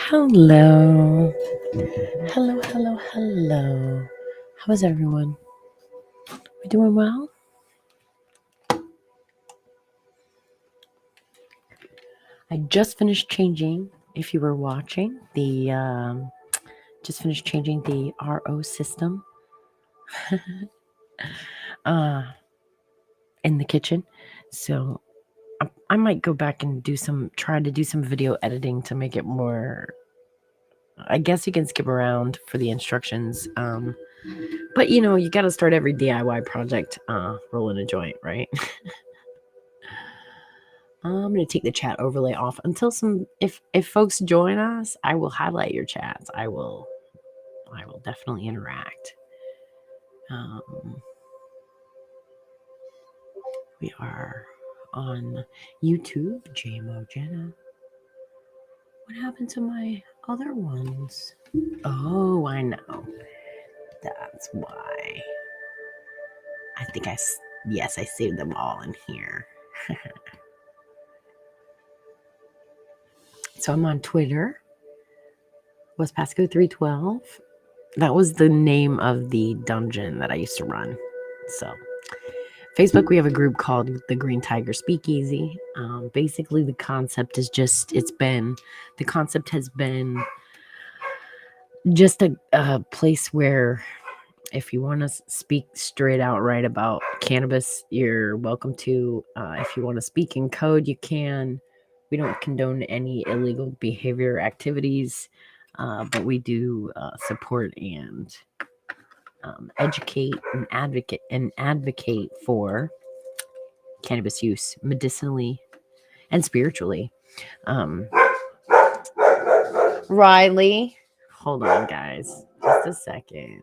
Hello. Hello, hello, hello. How is everyone? We doing well? I just finished changing, if you were watching, the RO system in the kitchen. So I might go back and try to do some video editing to make it more. I guess you can skip around for the instructions. But you got to start every DIY project rolling a joint, right? I'm going to take the chat overlay off until if folks join us, I will highlight your chats. I will definitely interact. We are on YouTube, JMO Jenna. What happened to my other ones? Oh, I know. That's why. I think I saved them all in here. So I'm on Twitter. Was Pasco 312. That was the name of the dungeon that I used to run. So Facebook, we have a group called the Green Tiger Speakeasy. Basically, the concept has been just a place where if you want to speak straight out right about cannabis, you're welcome to. If you want to speak in code, you can. We don't condone any illegal behavior activities, but we do support and educate and advocate for cannabis use medicinally and spiritually. Riley, hold on, guys, just a second.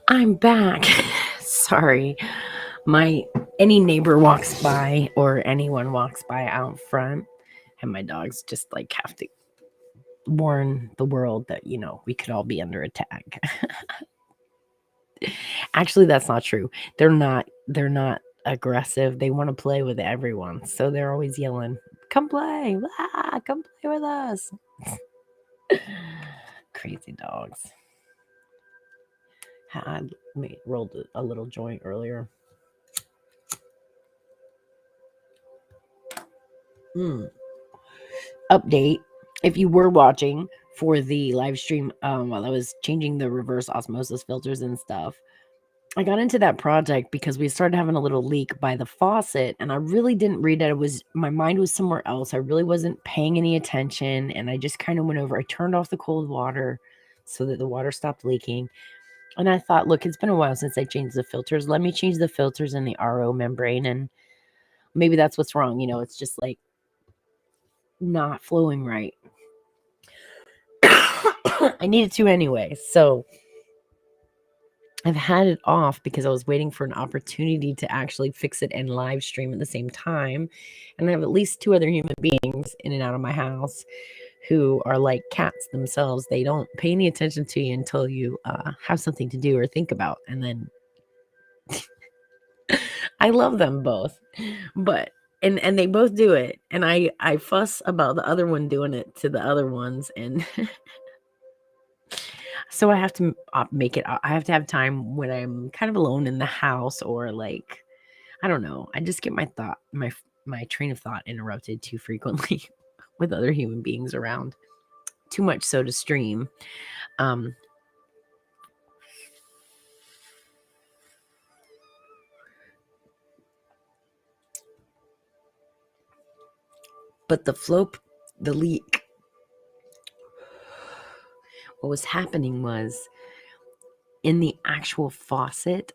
I'm back. Sorry. Any neighbor walks by or anyone walks by out front, and my dogs just have to warn the world that we could all be under attack. Actually, that's not true. They're not aggressive. They want to play with everyone, so they're always yelling, "Come play! Come play with us!" Crazy dogs. I rolled a little joint earlier. Update. If you were watching for the live stream while I was changing the reverse osmosis filters and stuff, I got into that project because we started having a little leak by the faucet, and I really didn't read it. My mind was somewhere else. I really wasn't paying any attention, and I just kind of went over. I turned off the cold water so that the water stopped leaking. And I thought, look, it's been a while since I changed the filters. Let me change the filters in the RO membrane, and maybe that's what's wrong. It's just not flowing right. I needed to anyway. So I've had it off because I was waiting for an opportunity to actually fix it and live stream at the same time. And I have at least 2 other human beings in and out of my house who are like cats themselves. They don't pay any attention to you until you have something to do or think about. And then I love them both. But And they both do it. And I fuss about the other one doing it to the other ones. And so I have to make it. I have to have time when I'm kind of alone in the house, or like, I don't know. I just get my train of thought interrupted too frequently with other human beings around. Too much so to stream. But the leak, what was happening was in the actual faucet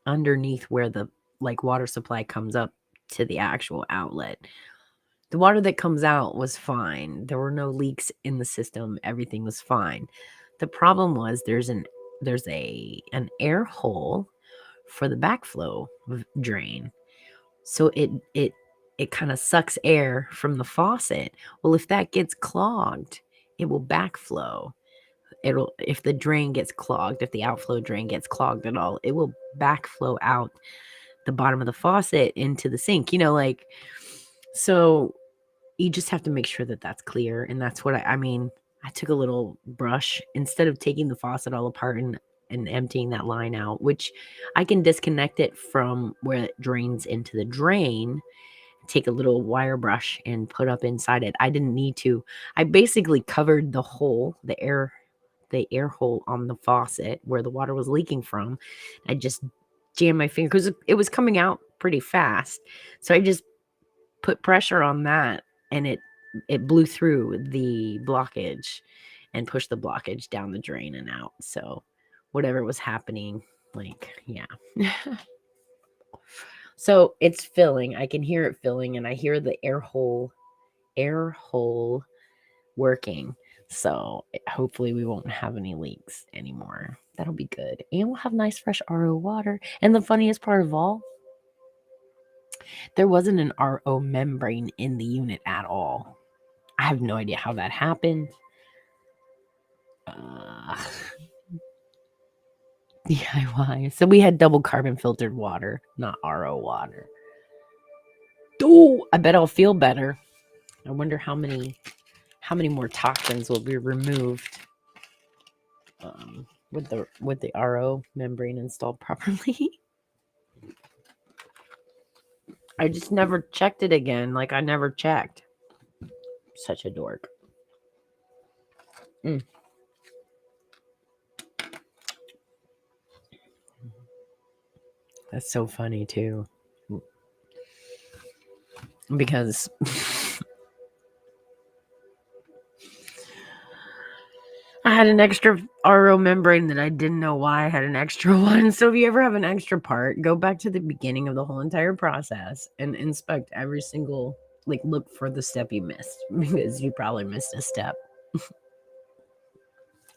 underneath where the like water supply comes up to the actual outlet. The water that comes out was fine. There were no leaks in the system. Everything was fine. The problem was there's an air hole for the backflow drain. So it kind of sucks air from the faucet. Well, if that gets clogged, it will backflow. If the drain gets clogged, if the outflow drain gets clogged at all, it will backflow out the bottom of the faucet into the sink. Like, so you just have to make sure that that's clear. And that's what I mean. I took a little brush instead of taking the faucet all apart and emptying that line out, which I can disconnect it from where it drains into the drain, take a little wire brush and put up inside it. I didn't need to. I basically covered the hole, the air hole on the faucet where the water was leaking from. I just jammed my finger because it was coming out pretty fast. So I just put pressure on that, and it blew through the blockage and pushed the blockage down the drain and out. So whatever was happening, like, yeah. So it's filling. I can hear it filling, and I hear the air hole working. So hopefully we won't have any leaks anymore. That'll be good. And we'll have nice fresh RO water. And the funniest part of all, there wasn't an RO membrane in the unit at all. I have no idea how that happened. DIY. So we had double carbon filtered water, not RO water. Oh, I bet I'll feel better. I wonder how many more toxins will be removed with the RO membrane installed properly. I just never checked it again. Like, I never checked. Such a dork. That's so funny too. Because I had an extra RO membrane that I didn't know why I had an extra one. So if you ever have an extra part, go back to the beginning of the whole entire process and inspect every single, like, look for the step you missed, because you probably missed a step.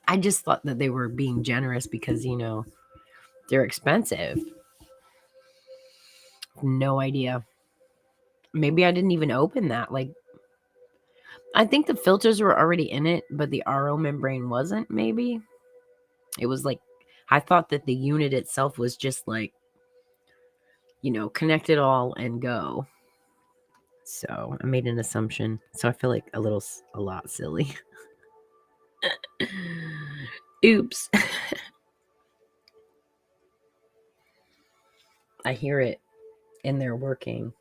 I just thought that they were being generous because, they're expensive. No idea. Maybe I didn't even open that. Like, I think the filters were already in it, but the RO membrane wasn't, maybe. It was like, I thought that the unit itself was just like, connect it all and go. So I made an assumption. So I feel like a lot silly. Oops. I hear it in there working.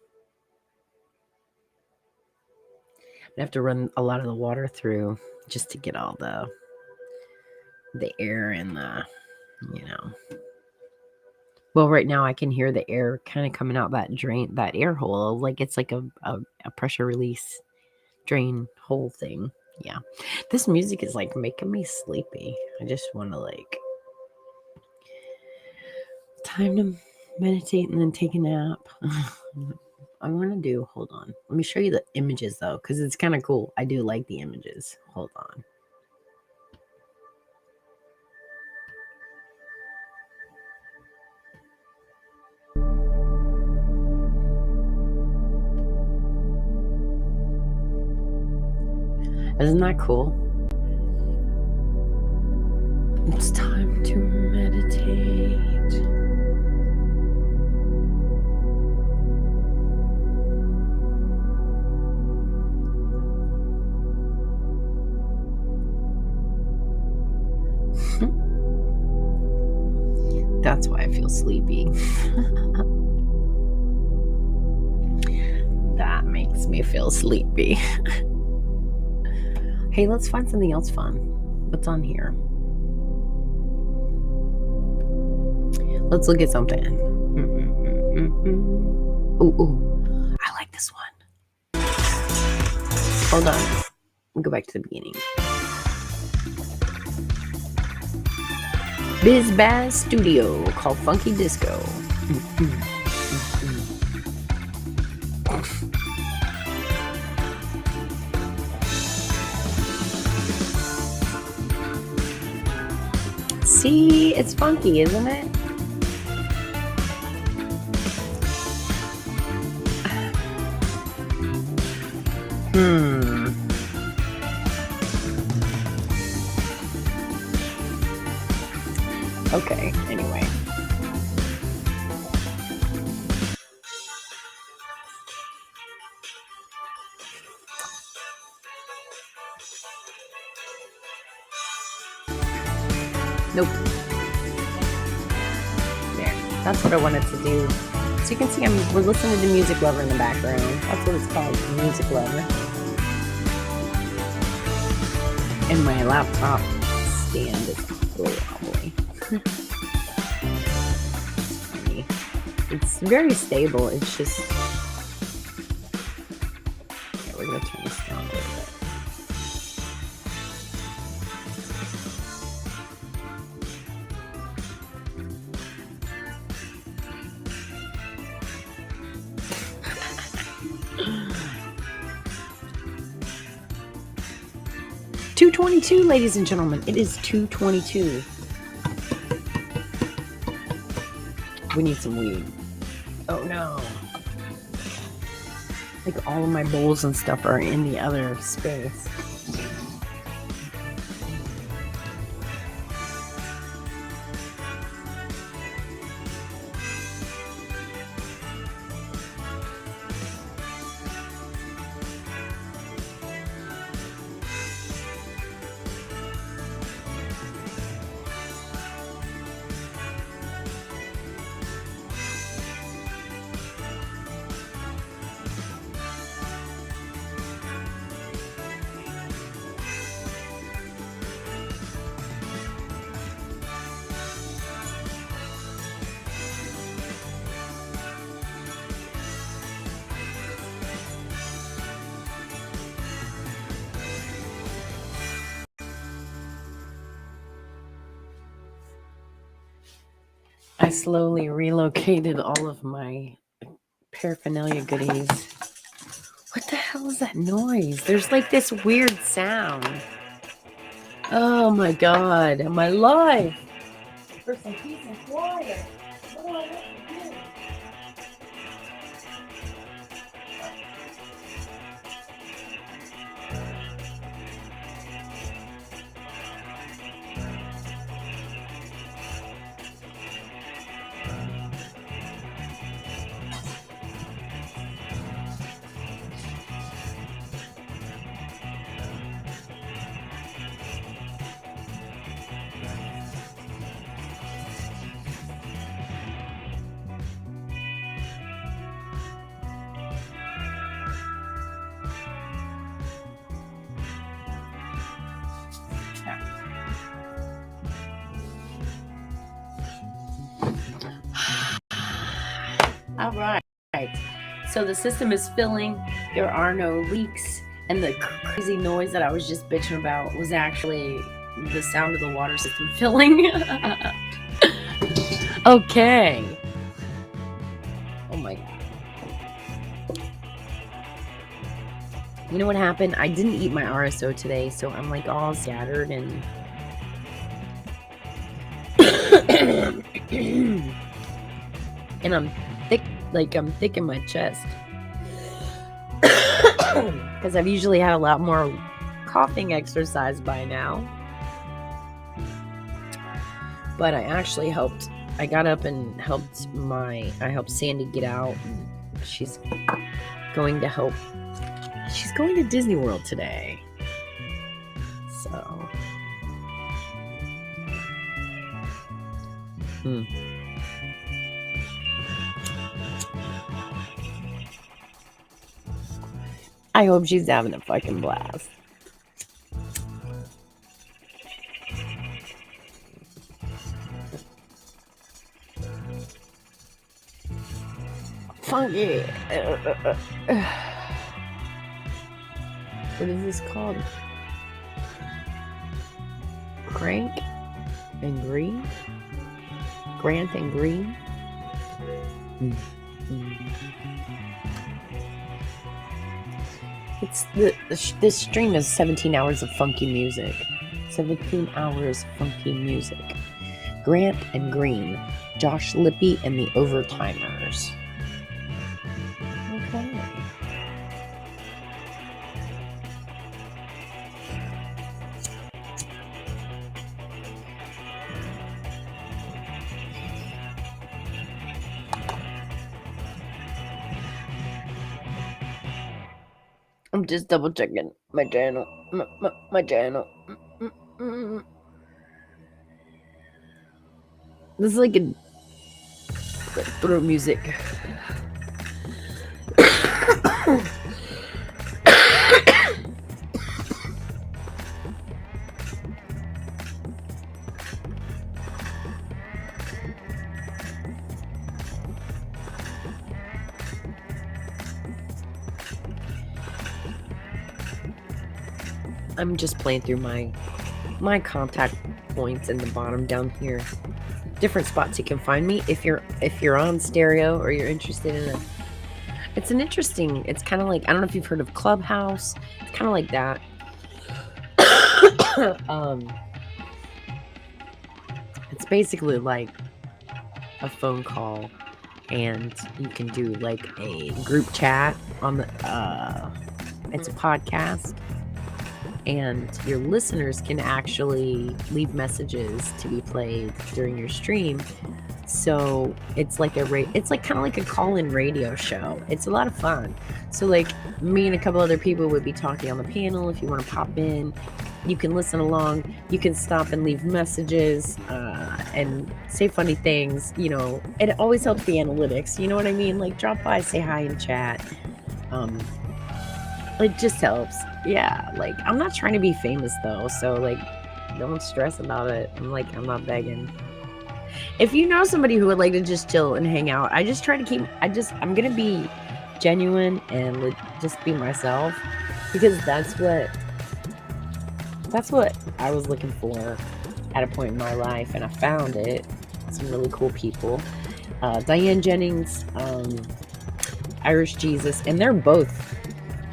I have to run a lot of the water through just to get all the air and the, Well, right now I can hear the air kind of coming out that drain, that air hole. Like, it's like a pressure release drain hole thing. Yeah. This music is like making me sleepy. I just want to time to meditate and then take a nap. I want to do, hold on. Let me show you the images though, because it's kind of cool. I do like the images. Hold on. Isn't that cool? It's time to meditate. That's why I feel sleepy. That makes me feel sleepy. Hey, let's find something else fun. What's on here? Let's look at something. Ooh, I like this one. Hold on. We'll go back to the beginning. Biz Baz Studio called Funky Disco. See, it's funky, isn't it? Okay, anyway. Nope. There. That's what I wanted to do. So you can see we're listening to Music Lover in the background. That's what it's called, Music Lover. And my laptop stand is really wobbly. It's very stable. It's just... Yeah, we're going to turn this down a little bit. $2.22, ladies and gentlemen. It is $2.22. We need some weed. Oh no. Like all of my bowls and stuff are in the other space. I slowly relocated all of my paraphernalia goodies. What the hell is that noise? There's like this weird sound. Oh my god, my life! For some peace and quiet. What do I have to do? All right. So the system is filling. There are no leaks. And the crazy noise that I was just bitching about was actually the sound of the water system filling. Okay. Oh my God. You know what happened? I didn't eat my RSO today, so I'm like all scattered and... and I'm thick in my chest. Because I've usually had a lot more coughing exercise by now. But I actually helped. I got up and helped Sandy get out. And she's going to She's going to Disney World today. So. I hope she's having a fucking blast. Funky. What is this called? Crank and Green? Grant and Green? It's this stream is 17 hours of funky music. 17 hours funky music. Grant and Green, Josh Lippy and the Overtimers. Okay. I'm just double checking my channel. My channel. This is like a throat music. I'm just playing through my contact points in the bottom down here. Different spots you can find me if you're on stereo or you're interested in it. It's kind of like, I don't know if you've heard of Clubhouse. It's kind of like that. It's basically like a phone call, and you can do like a group chat on the it's a podcast, and your listeners can actually leave messages to be played during your stream. So it's like it's like kind of like a call-in radio show. It's a lot of fun. So like me and a couple other people would be talking on the panel. If you want to pop in, you can listen along. You can stop and leave messages and say funny things. You know, it always helps the analytics. You know what I mean? Like drop by, say hi in chat. It just helps. Yeah, like I'm not trying to be famous though, so like don't stress about it. I'm not begging. If you know somebody who would like to just chill and hang out, I just try to I'm gonna be genuine and just be myself, because that's what I was looking for at a point in my life, and I found it. Some really cool people. Diane Jennings, Irish Jesus, and they're both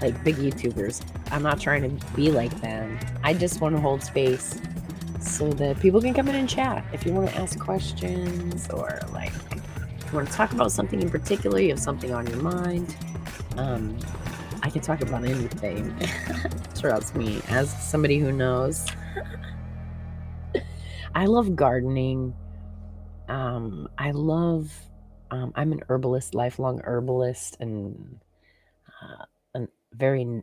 like big YouTubers. I'm not trying to be like them. I just want to hold space so that people can come in and chat. If you want to ask questions, or like if you want to talk about something in particular, you have something on your mind, I can talk about anything. Trust me, as somebody who knows. I love gardening. I'm an herbalist, lifelong herbalist, and a very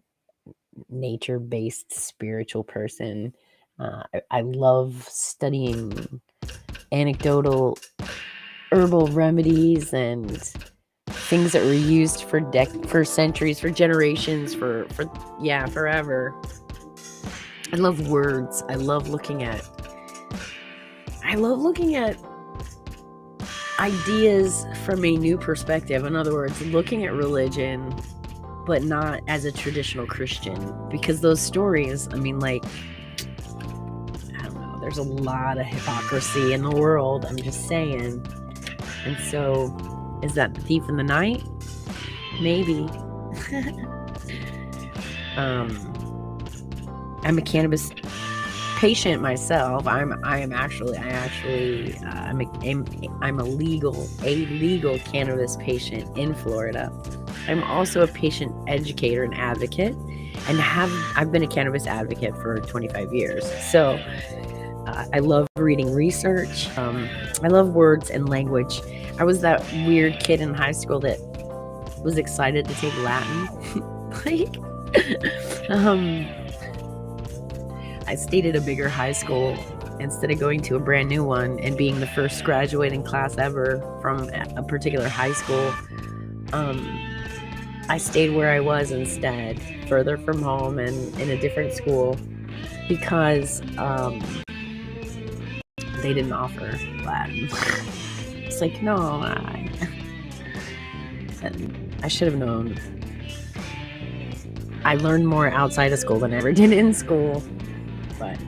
nature-based spiritual person. I love studying anecdotal herbal remedies and things that were used for centuries, for generations, for forever. I love words. I love looking at ideas from a new perspective. In other words, looking at religion, but not as a traditional Christian, because those stories, I mean, like, I don't know, there's a lot of hypocrisy in the world, I'm just saying. And so, is that the thief in the night? Maybe. I'm a cannabis patient myself. I'm a legal cannabis patient in Florida. I'm also a patient educator and advocate, and I've been a cannabis advocate for 25 years. So I love reading research. I love words and language. I was that weird kid in high school that was excited to take Latin. I stayed at a bigger high school instead of going to a brand new one and being the first graduating class ever from a particular high school. I stayed where I was instead, further from home and in a different school, because they didn't offer Latin. It's like, no, I should have known. I learned more outside of school than I ever did in school. But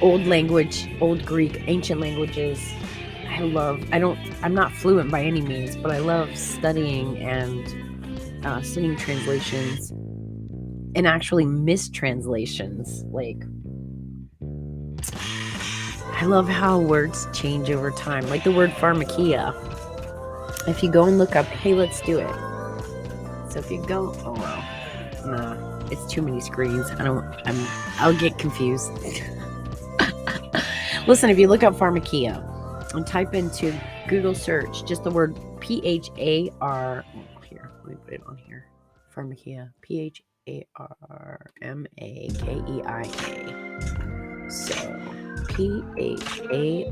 old language, old Greek, ancient languages, I'm not fluent by any means, but I love studying and studying translations and actually mistranslations. Like, I love how words change over time. Like the word Pharmakia. If you go and look up, hey, let's do it. So if you go, oh well, nah, it's too many screens. I'll get confused. Listen, if you look up Pharmakia and type into Google search just the word PHAR. Here, let me put it on here. Pharmakia, PHARMAKEIA. So PHARMAKEIA.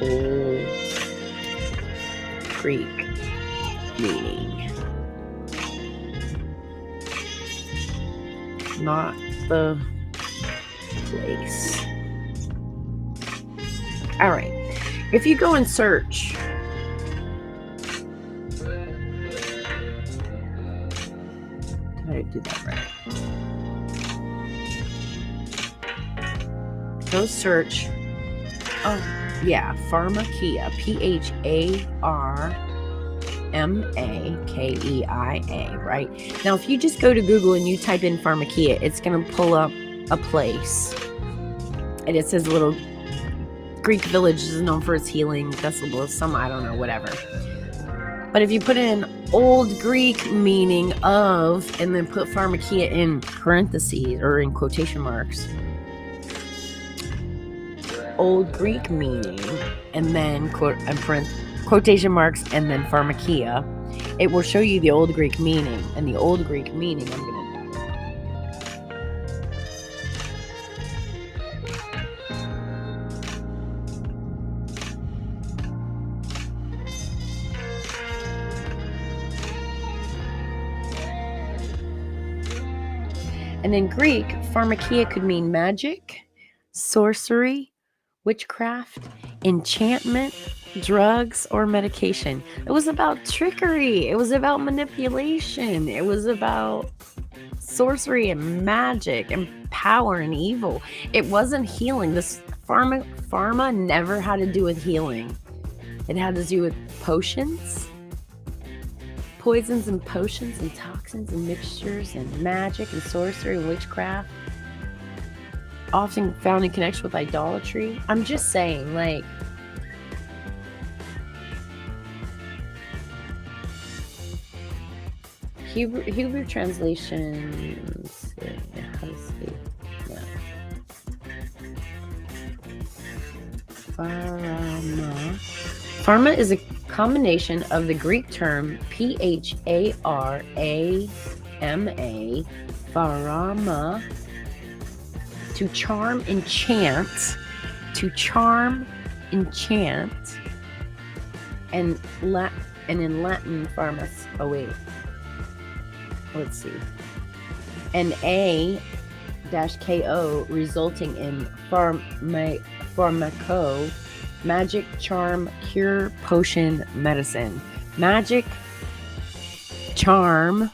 Old Greek meaning. Not the place. All right. If you go and search, did I do that right? Go search. Oh, yeah. Pharmakia. PHARMAKEIA, right? Now, if you just go to Google and you type in Pharmakia, it's going to pull up a place. And it says a little Greek village is known for its healing festival of some, I don't know, whatever. But if you put in old Greek meaning of, and then put Pharmakia in parentheses or in quotation marks, old Greek meaning, and then quotation marks, and then Pharmakia, it will show you the old Greek meaning. And the old Greek meaning, I'm going to And in Greek, Pharmakia could mean magic, sorcery, witchcraft, enchantment, drugs, or medication. It was about trickery. It was about manipulation. It was about sorcery and magic and power and evil. It wasn't healing. This pharma never had to do with healing. It had to do with potions, poisons and potions and toxins and mixtures and magic and sorcery and witchcraft, often found in connection with idolatry. I'm just saying, like, Hebrew translations. How to see? Yeah. Pharma is a combination of the Greek term PHARAMA, pharma, to charm, enchant, and in Latin, pharmas. Oh wait, let's see. And A-KO, resulting in pharmaco, magic, charm, cure, potion, medicine. Magic, charm,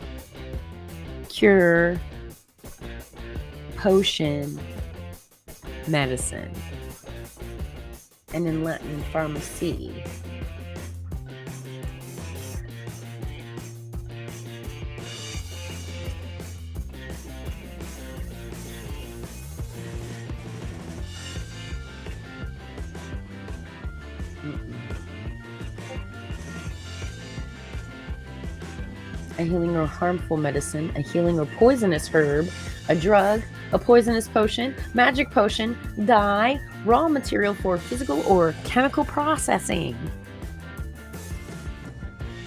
cure, potion, medicine. And in Latin, pharmacy. A healing or harmful medicine, a healing or poisonous herb, a drug, a poisonous potion, magic potion, dye, raw material for physical or chemical processing.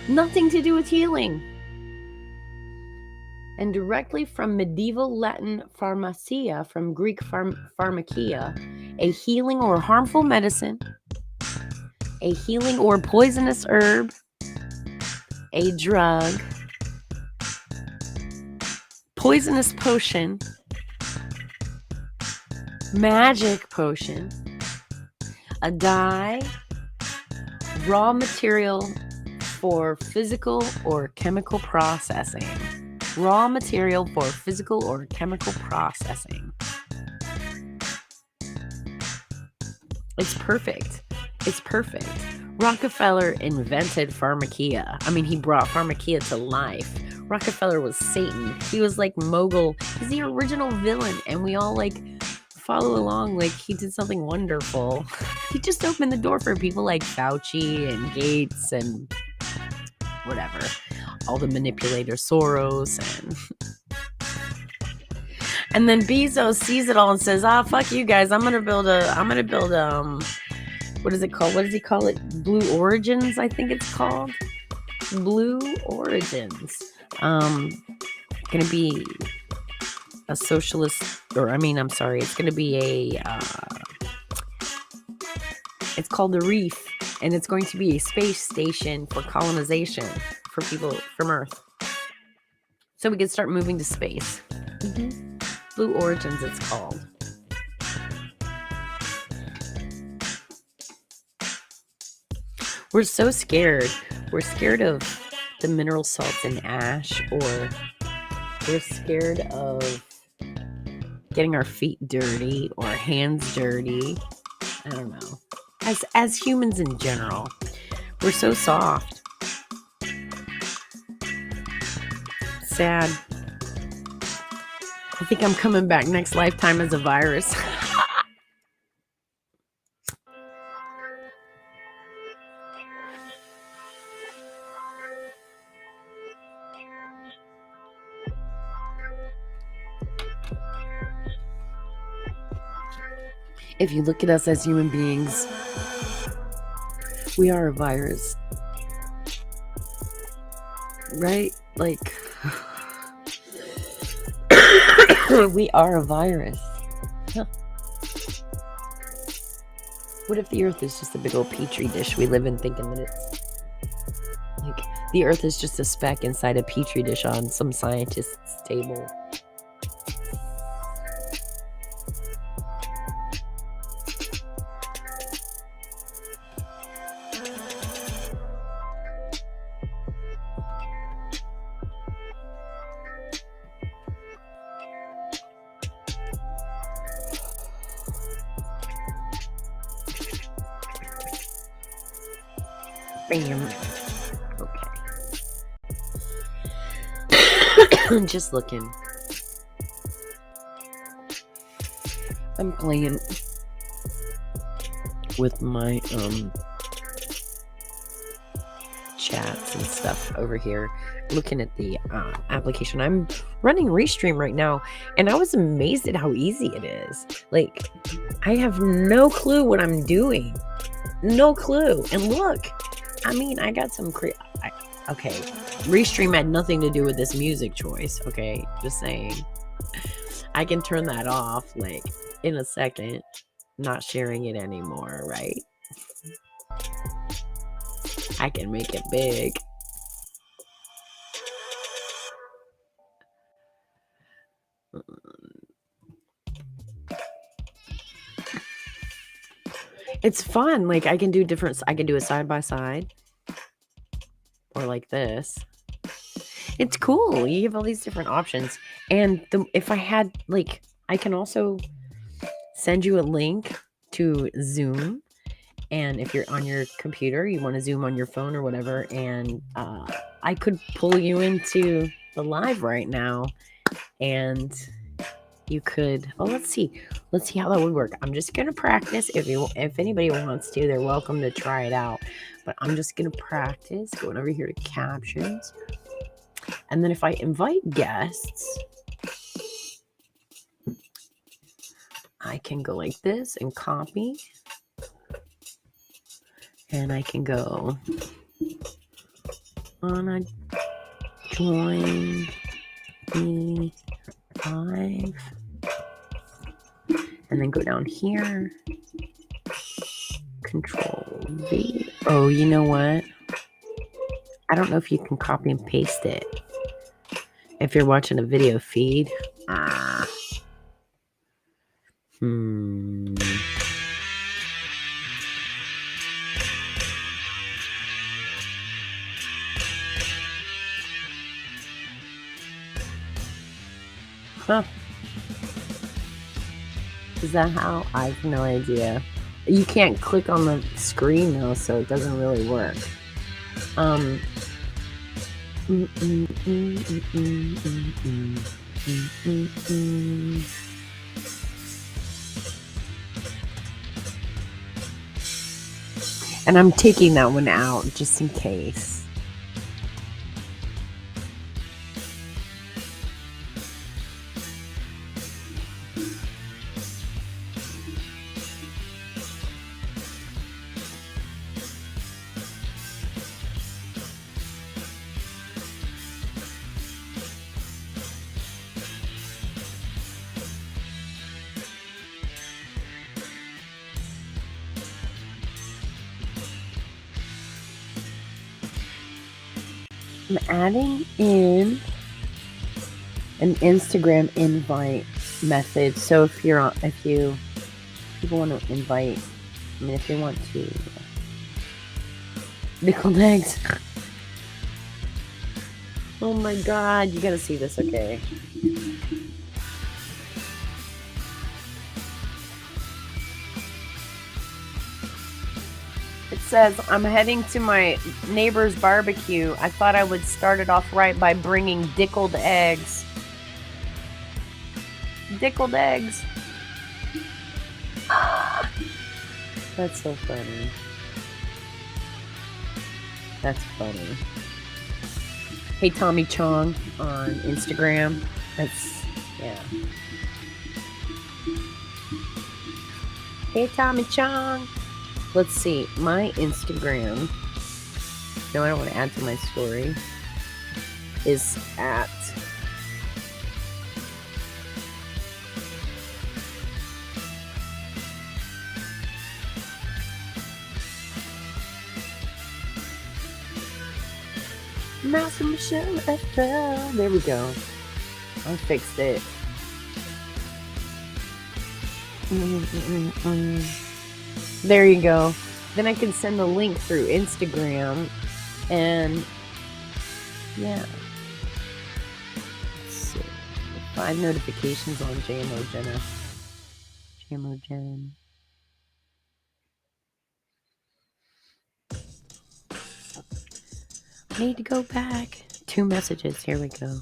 Nothing to do with healing. and directly from medieval Latin pharmacia, from Greek pharmakia, a healing or harmful medicine, a healing or poisonous herb, a drug, poisonous potion, magic potion, a dye, raw material for physical or chemical processing. Raw material for physical or chemical processing. It's perfect. It's perfect. Rockefeller invented Pharmakia. I mean, he brought Pharmakia to life. Rockefeller was Satan. He was like mogul. He's the original villain, and we all like follow along like he did something wonderful. He just opened the door for people like Fauci and Gates and whatever. All the manipulators, Soros, and then Bezos sees it all and says, fuck you guys. I'm gonna build what is it called? What does he call it? Blue Origins, I think it's called. Blue Origins. Gonna be a socialist, it's gonna be it's called the Reef, and it's going to be a space station for colonization for people from Earth. So we can start moving to space. Blue Origins, it's called. We're so scared. We're scared of the mineral salts in ash, or we're scared of getting our feet dirty or hands dirty. I don't know. As humans in general, we're so soft. Sad. I think I'm coming back next lifetime as a virus. If you look at us as human beings, we are a virus. Right? Like, we are a virus. Huh. What if the earth is just a big old petri dish we live in thinking that it's like the earth is just a speck inside a petri dish on some scientist's table? Bam. Okay. Just looking. I'm playing with my chats and stuff over here, looking at the application. I'm running Restream right now, and I was amazed at how easy it is. Like, I have no clue what I'm doing. No clue. And look, I mean, I got some okay, Restream had nothing to do with this music choice, okay? Just saying. I can turn that off, like, in a second. Not sharing it anymore, right? I can make it big. It's fun. Like, I can do a side by side. Or like this. It's cool. You have all these different options. And if I had, like, I can also send you a link to Zoom. And if you're on your computer, you want to Zoom on your phone or whatever, and I could pull you into the live right now, and you could. Oh, let's see how that would work. I'm just gonna practice. If anybody wants to, they're welcome to try it out. But I'm just gonna practice going over here to captions, and then if I invite guests, I can go like this and copy. And I can go on a join E5. And then go down here. Control V. Oh, you know what? I don't know if you can copy and paste it. If you're watching a video feed. Huh. Is that how? I have no idea. You can't click on the screen though, so it doesn't really work. And I'm taking that one out just in case. I'm adding in an Instagram invite method. So if people want to invite, if they want to pickled eggs. Oh my God, you gotta see this, okay? It says, I'm heading to my neighbor's barbecue. I thought I would start it off right by bringing pickled eggs. Pickled eggs. That's so funny. That's funny. Hey, Tommy Chong on Instagram. Yeah. Hey, Tommy Chong. Let's see. My Instagram. No, I don't want to add to my story. Is at Master Michelle FL. There we go. I fixed it. There you go. Then I can send the link through Instagram. And yeah. Let's see. 5 notifications on JMO Jenna. JMO Jen. I need to go back. 2 messages. Here we go.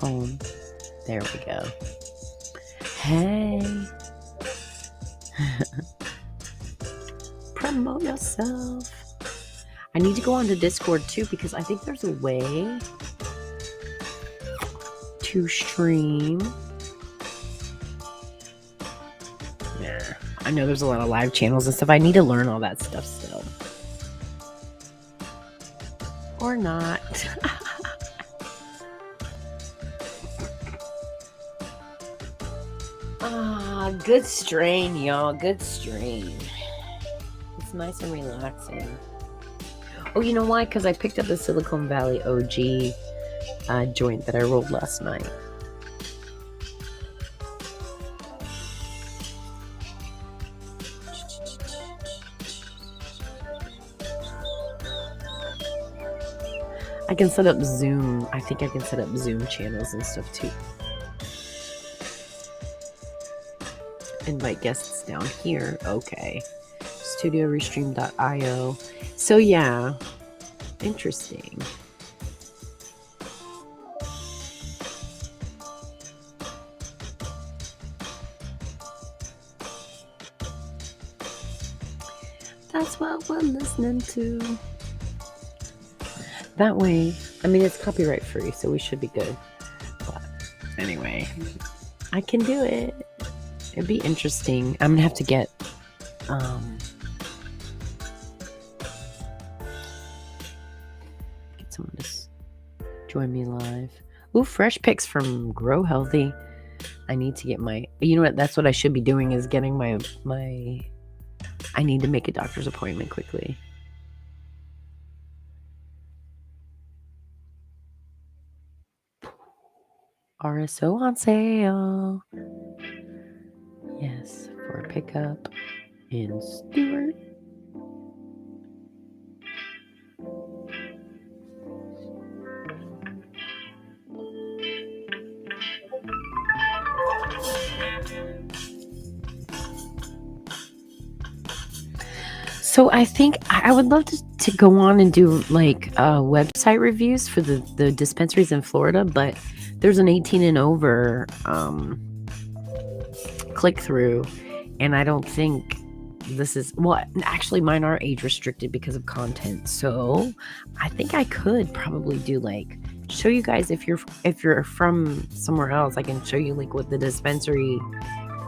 Home. There we go. Hey. Promote yourself. I need to go on to Discord too because I think there's a way to stream. Yeah. I know there's a lot of live channels and stuff. I need to learn all that stuff still. Or not. Good strain, y'all. Good strain. It's nice and relaxing. Oh, you know why? Because I picked up the Silicon Valley OG joint that I rolled last night. I can set up Zoom. I think I can set up Zoom channels and stuff too. Invite guests down here. Okay. StudioRestream.io. So yeah. Interesting. That's what we're listening to. That way, I mean, it's copyright free, so we should be good. But anyway, I can do it. It'd be interesting. I'm gonna have to get someone to join me live. Ooh, fresh picks from Grow Healthy. I need to get my, you know what, that's what I should be doing, is getting my I need to make a doctor's appointment quickly. RSO on sale. Yes, for a pickup in Stewart. So I think I would love to go on and do like website reviews for the dispensaries in Florida, but there's an 18 and over click through, and I don't think this is, well, actually mine are age restricted because of content. So I think I could probably do like show you guys, if you're from somewhere else, I can show you like what the dispensary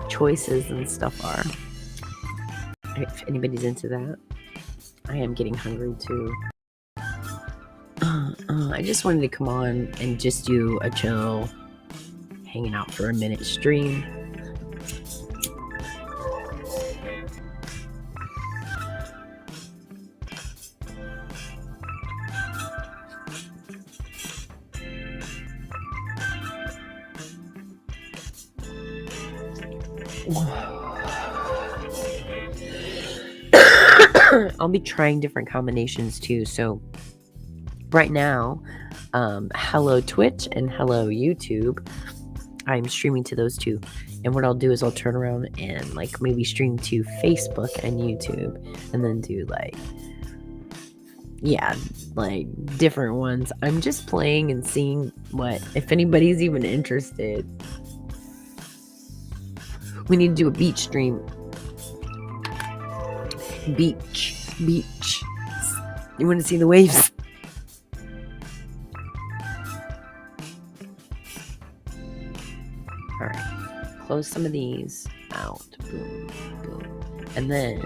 choices and stuff are. If anybody's into that. I am getting hungry too. I just wanted to come on and just do a chill, hanging out for a minute stream. I'll be trying different combinations too. So right now, hello Twitch and hello YouTube. I'm streaming to those two. And what I'll do is I'll turn around and like maybe stream to Facebook and YouTube, and then do like, yeah, like different ones. I'm just playing and seeing if anybody's even interested. We need to do a beach stream. Beach. You want to see the waves? All right. Close some of these out. Boom, boom. And then,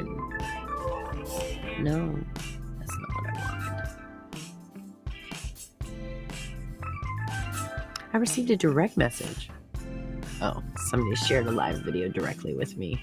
no, that's not what I wanted. I received a direct message. Oh, somebody shared a live video directly with me.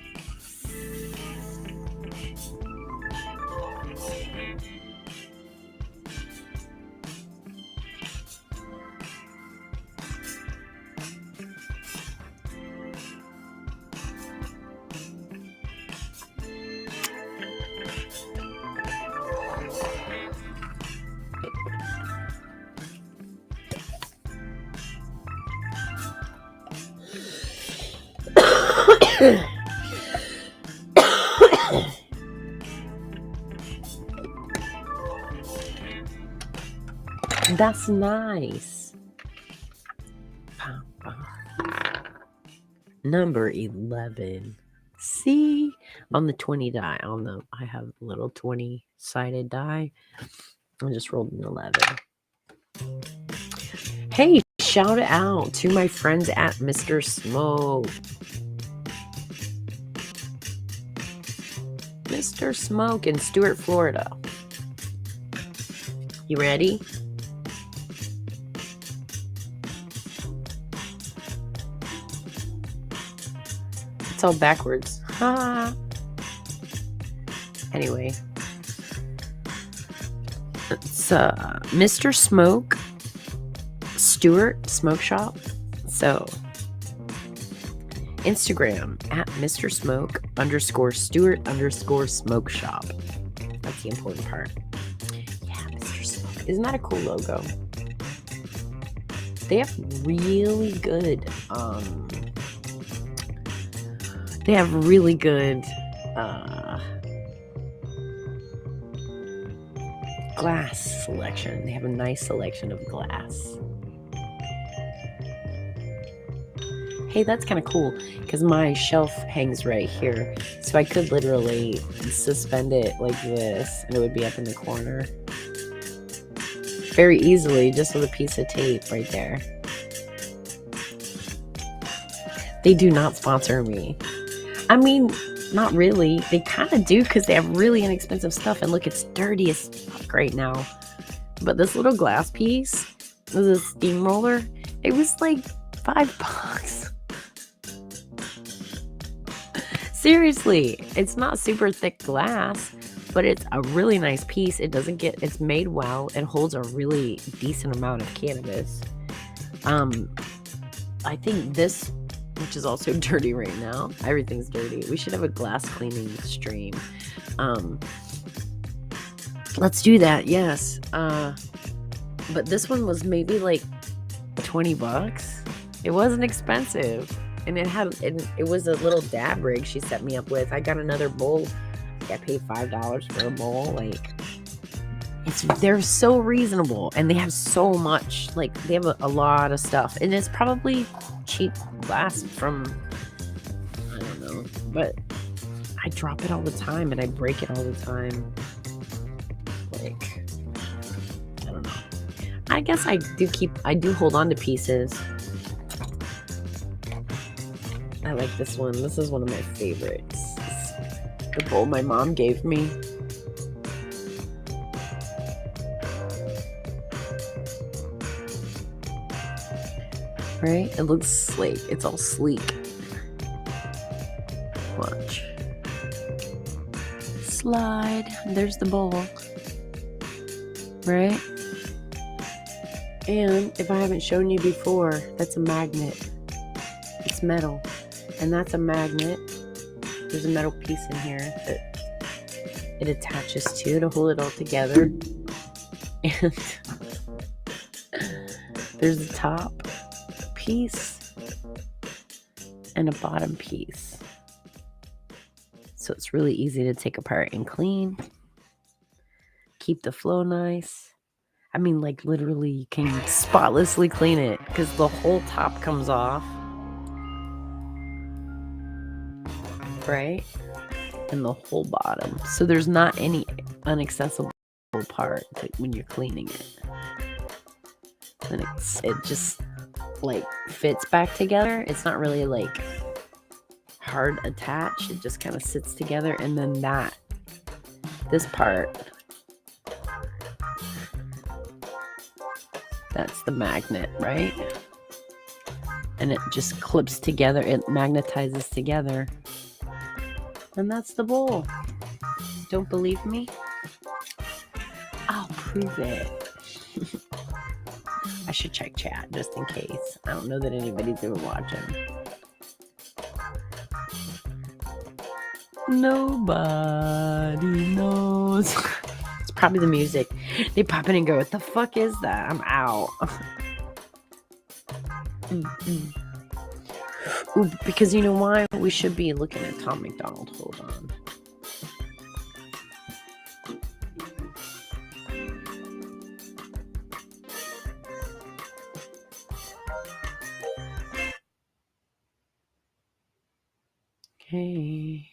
That's nice. Number 11. See, on the 20 die, I have a little 20-sided die. I just rolled an 11. Hey, shout out to my friends at Mr. Smoke. Mr. Smoke in Stuart, Florida. You ready? It's all backwards. Ha. Anyway. It's Mr. Smoke Stuart Smoke Shop. So Instagram at Mr. Smoke _Stuart _Smoke Shop. That's the important part. Yeah, Mr. Smoke. Isn't that a cool logo? They have really good glass selection. They have a nice selection of glass. Hey, that's kind of cool because my shelf hangs right here. So I could literally suspend it like this and it would be up in the corner. Very easily, just with a piece of tape right there. They do not sponsor me. I mean, not really. They kind of do because they have really inexpensive stuff. And look, it's dirty as fuck right now. But this little glass piece was a steamroller. It was like $5. Seriously, it's not super thick glass, but it's a really nice piece. It's made well. It holds a really decent amount of cannabis. I think this, which is also dirty right now, everything's dirty. We should have a glass cleaning stream. Let's do that. Yes. But this one was maybe like $20. It wasn't expensive. And it was a little dab rig she set me up with. I got another bowl. I paid $5 for a bowl. Like, they're so reasonable, and they have so much. Like, they have a lot of stuff, and it's probably cheap glass from, I don't know, but I drop it all the time, and I break it all the time. Like, I don't know. I guess I do hold on to pieces. I like this one. This is one of my favorites. It's the bowl my mom gave me. Right? It looks like it's all sleek. Watch. Slide. There's the bowl. Right? And if I haven't shown you before, that's a magnet. It's metal. And that's a magnet. There's a metal piece in here that it attaches to hold it all together. And there's a top piece and a bottom piece. So it's really easy to take apart and clean. Keep the flow nice. I mean, like, literally, you can spotlessly clean it because the whole top comes off. Right? And the whole bottom. So there's not any inaccessible part when you're cleaning it. And it just, like, fits back together. It's not really, like, hard attached. It just kind of sits together. And then this part, that's the magnet, right? And it just clips together. It magnetizes together. And that's the bowl. Don't believe me? I'll prove it. I should check chat just in case. I don't know that anybody's ever watching. Nobody knows. It's probably the music. They pop in and go, what the fuck is that? I'm out. Ooh, because you know why? We should be looking at Tom McDonald. Hold on. Okay.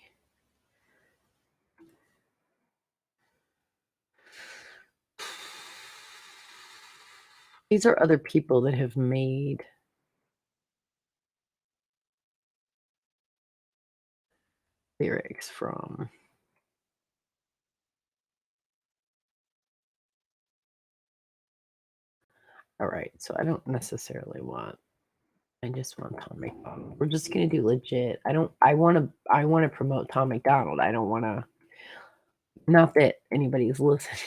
These are other people that have made lyrics from. All right, so I don't necessarily want. I just want Tom McDonald. We're just gonna do legit. I want to promote Tom McDonald. I don't want to. Not that anybody's listening.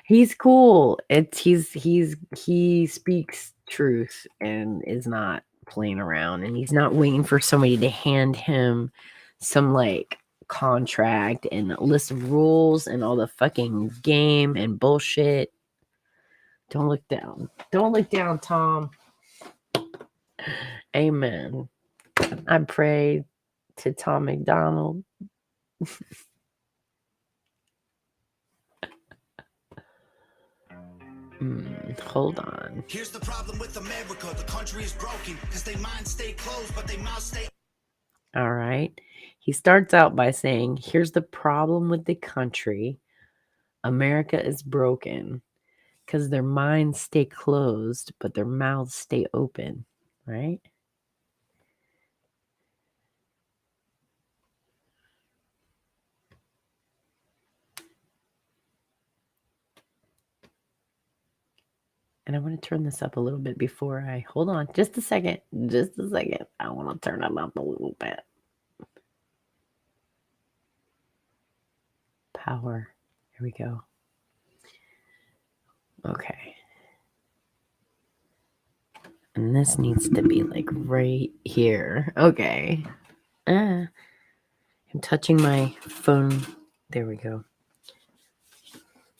He's cool. He speaks truth and is not playing around, and he's not waiting for somebody to hand him some like contract and list of rules and all the fucking game and bullshit. Don't look down. Don't look down, Tom. Amen. I pray to Tom McDonald. Hold on. Here's the problem with America. The country is broken because they minds stay closed, but they mouths stay. All right. He starts out by saying, here's the problem with the country. America is broken because their minds stay closed, but their mouths stay open. Right? And I want to turn this up a little bit before I... Hold on. Just a second. Just a second. I want to turn it up a little bit. Power. Here we go. Okay. And this needs to be like right here. Okay. I'm touching my phone. There we go.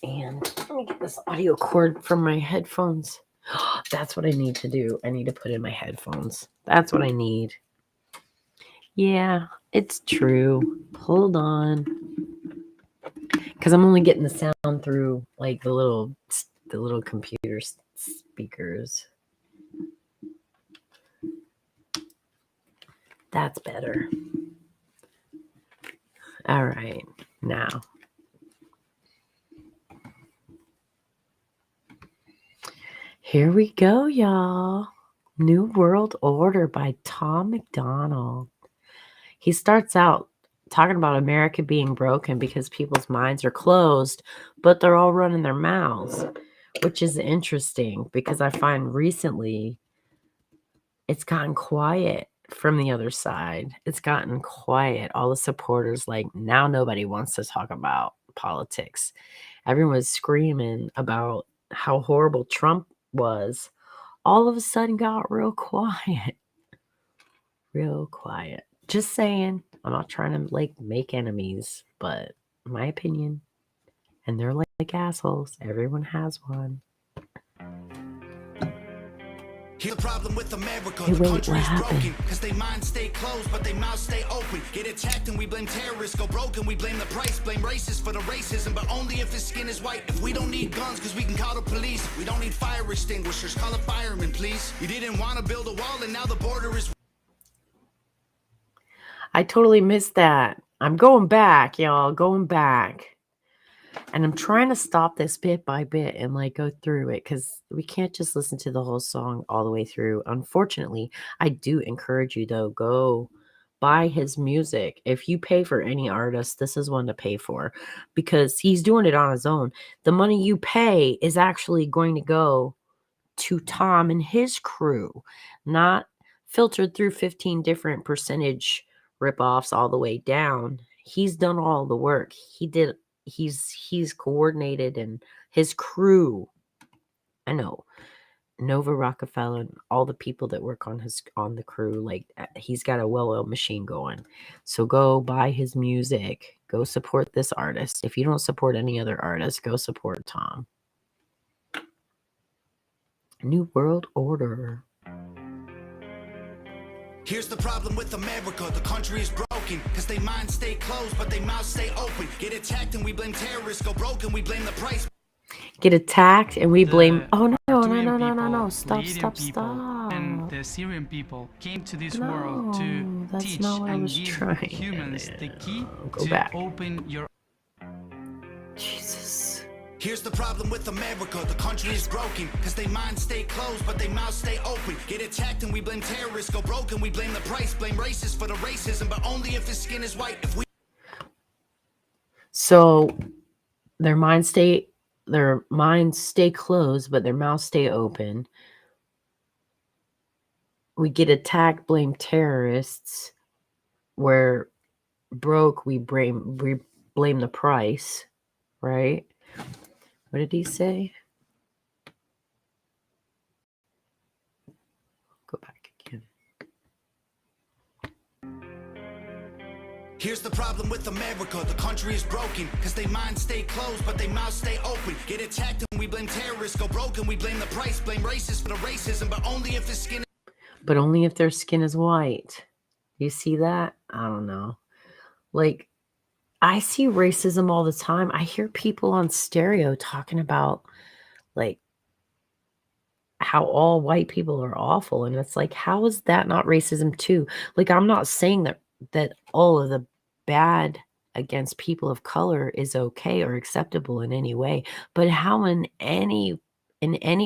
And let me get this audio cord from my headphones. That's what I need to do. I need to put in my headphones. That's what I need. Yeah, it's true. Hold on. Because I'm only getting the sound through like the little computer speakers. That's better. All right, now. Here we go, y'all. New World Order by Tom MacDonald. He starts out talking about America being broken because people's minds are closed, but they're all running their mouths, which is interesting because I find recently it's gotten quiet from the other side. It's gotten quiet. All the supporters, like, now nobody wants to talk about politics. Everyone's screaming about how horrible Trump was. All of a sudden got real quiet. Real quiet. Just saying. I'm not trying to like make enemies, but my opinion. And they're like assholes. Everyone has one. Here's the problem with America. The country is broken because they minds stay closed, but they mouths stay open. Get attacked and we blame terrorists. Go broken, we blame the price. Blame racists for the racism, but only if his skin is white. If we don't need guns because we can call the police. We don't need fire extinguishers. Call a fireman, please. You didn't want to build a wall and now the border is... I totally missed that. I'm going back, y'all. Going back. And I'm trying to stop this bit by bit and like go through it because we can't just listen to the whole song all the way through. Unfortunately, I do encourage you though, go buy his music. If you pay for any artist, this is one to pay for because he's doing it on his own. The money you pay is actually going to go to Tom and his crew, not filtered through 15 different percentage ripoffs all the way down. He's done all the work. He's coordinated, and his crew, I know, Nova Rockefeller and all the people that work on the crew, like he's got a well-oiled machine going. So go buy his music. Go support this artist. If you don't support any other artist, go support Tom. New World Order. Here's the problem with America. The country is broken because they minds stay closed, but they mouths stay open. Get attacked and we blame terrorists. Go broken, we blame the price. Get attacked and we blame... Oh, no. Stop. And the Syrian people came to this world to teach and give humans the key to open your... Jesus. Here's the problem with America. The country is broken because they minds stay closed, but they mouths stay open. Get attacked and we blame terrorists. Go broken, we blame the price. Blame racists for the racism, but only if his skin is white. If we... So their minds stay closed, but their mouths stay open. We get attacked, blame terrorists. We're broke, we blame the price, right? What did he say? Go back again. Here's the problem with America. The country is broken because they minds stay closed, but they mouths stay open. Get attacked and we blame terrorists. Go broken, we blame the price. Blame racists for the racism, but only if his skin... But only if their skin is white. You see that? I don't know. Like, I see racism all the time. I hear people on stereo talking about, like, how all white people are awful. And it's like, how is that not racism too? Like, I'm not saying that all of the bad against people of color is okay or acceptable in any way. But how in any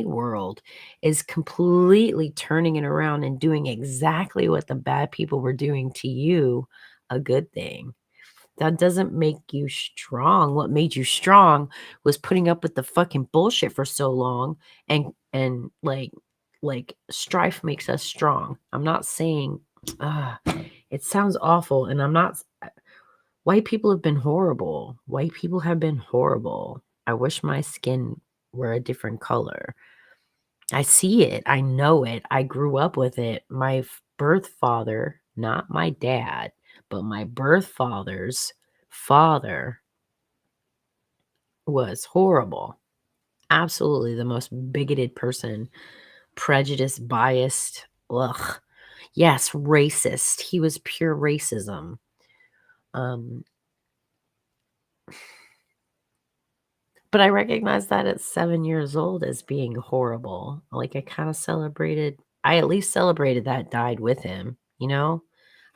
world is completely turning it around and doing exactly what the bad people were doing to you a good thing? That doesn't make you strong. What made you strong was putting up with the fucking bullshit for so long and And like strife makes us strong. I'm not saying it sounds awful, and I'm not. White people have been horrible. White people have been horrible. I wish my skin were a different color. I see it. I know it. I grew up with it. My birth father, not my dad, but my birth father's father was horrible. Absolutely the most bigoted person, prejudiced, biased. Ugh. Yes, racist. He was pure racism. But I recognize that at 7 years old as being horrible. Like, I at least celebrated that died with him, you know?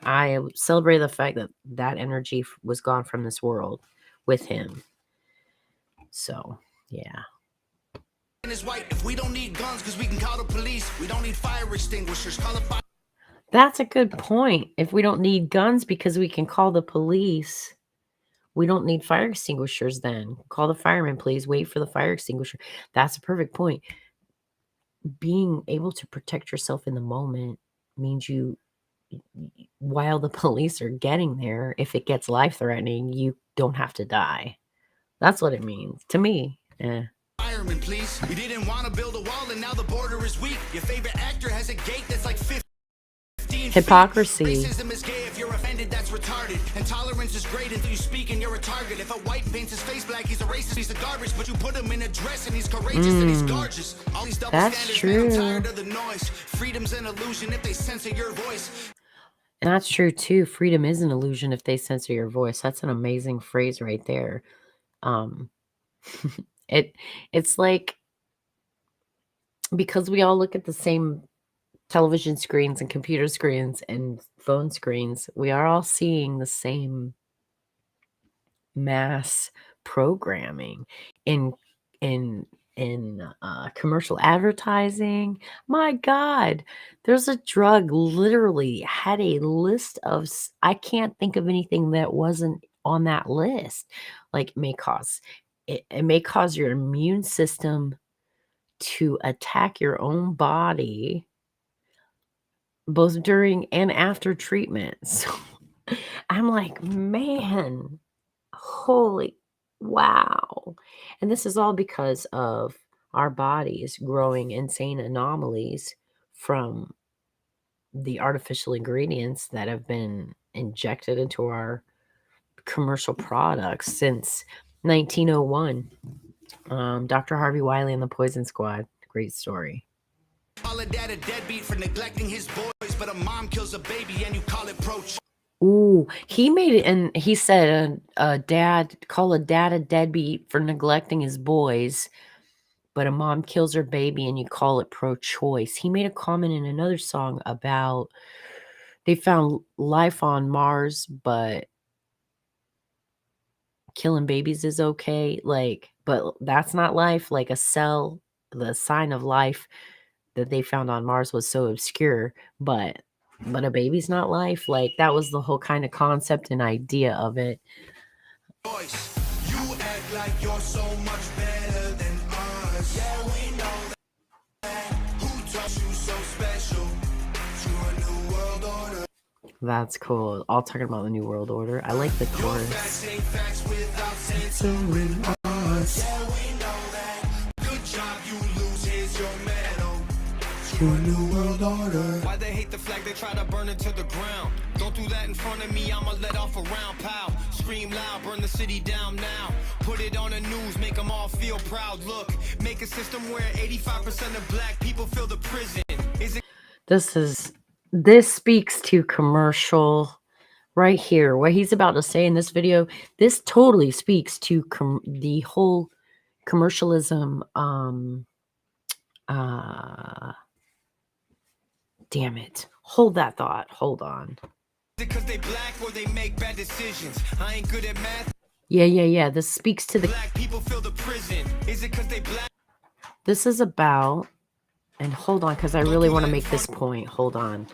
I celebrated the fact that that energy was gone from this world with him. So, yeah. If we don't need guns, because we can call the police. We don't need fire extinguishers. Call a fire. That's a good point. If we don't need guns because we can call the police, we don't need fire extinguishers then. Call the fireman, please. Wait for the fire extinguisher. That's a perfect point. Being able to protect yourself in the moment means while the police are getting there, if it gets life-threatening, you don't have to die. That's what it means to me. Fireman, please. We didn't want to build a wall, and now the border is weak. Your favorite actor has a gate that's like 15 Hypocrisy. Racism is gay. If you're offended, that's retarded. And tolerance is great until you speak and you're a target. If a white paints his face black, he's a racist, he's a garbage. But you put him in a dress and he's courageous and he's gorgeous. All these double That's standards, man, I'm true. tired of the noise. Freedom's an illusion if they censor your voice. And that's true too. Freedom is an illusion if they censor your voice. That's an amazing phrase right there. It's like, because we all look at the same television screens and computer screens and phone screens, we are all seeing the same mass programming in commercial advertising. My God, there's a drug literally had a list of, I can't think of anything that wasn't on that list. Like, it may cause your immune system to attack your own body both during and after treatment. So I'm like, man, holy wow. And this is all because of our bodies growing insane anomalies from the artificial ingredients that have been injected into our commercial products since 1901. Dr. Harvey Wiley and the Poison Squad. Great story. Call a dad a deadbeat for neglecting his boys, but a mom kills a baby and you call it pro-choice. Ooh, he made it, and he said, call a dad a deadbeat for neglecting his boys, but a mom kills her baby and you call it pro-choice. He made a comment in another song about they found life on Mars, but killing babies is okay. Like, but that's not life. Like, a cell, the sign of life that they found on Mars was so obscure, but a baby's not life. Like, that was the whole kind of concept and idea of it. You act like you're so much better than us. Yeah, we know that. Who taught you so special? To a new world order. That's cool. All talking about the New World Order. I like the chorus. Facts ain't facts without censoring us. Yeah, we know that. Good job, you lose. Here's your medal. To a new world order. Why they hate the flag, they try to burn it to the ground. Don't do that in front of me, I'ma let off a round. Pow, scream loud, burn the city down now. Put it on the news, make them all feel proud. Look, make a system where 85% of black people fill the prison. This speaks to commercial right here. What he's about to say in this video, this totally speaks to the whole commercialism. Damn it. Hold that thought. Hold on. Because they black or they make bad decisions. I ain't good at math. Yeah. This speaks to the Black people fill the prison. Is it because they black? This is about, and hold on, because I really want to make this point. Hold on.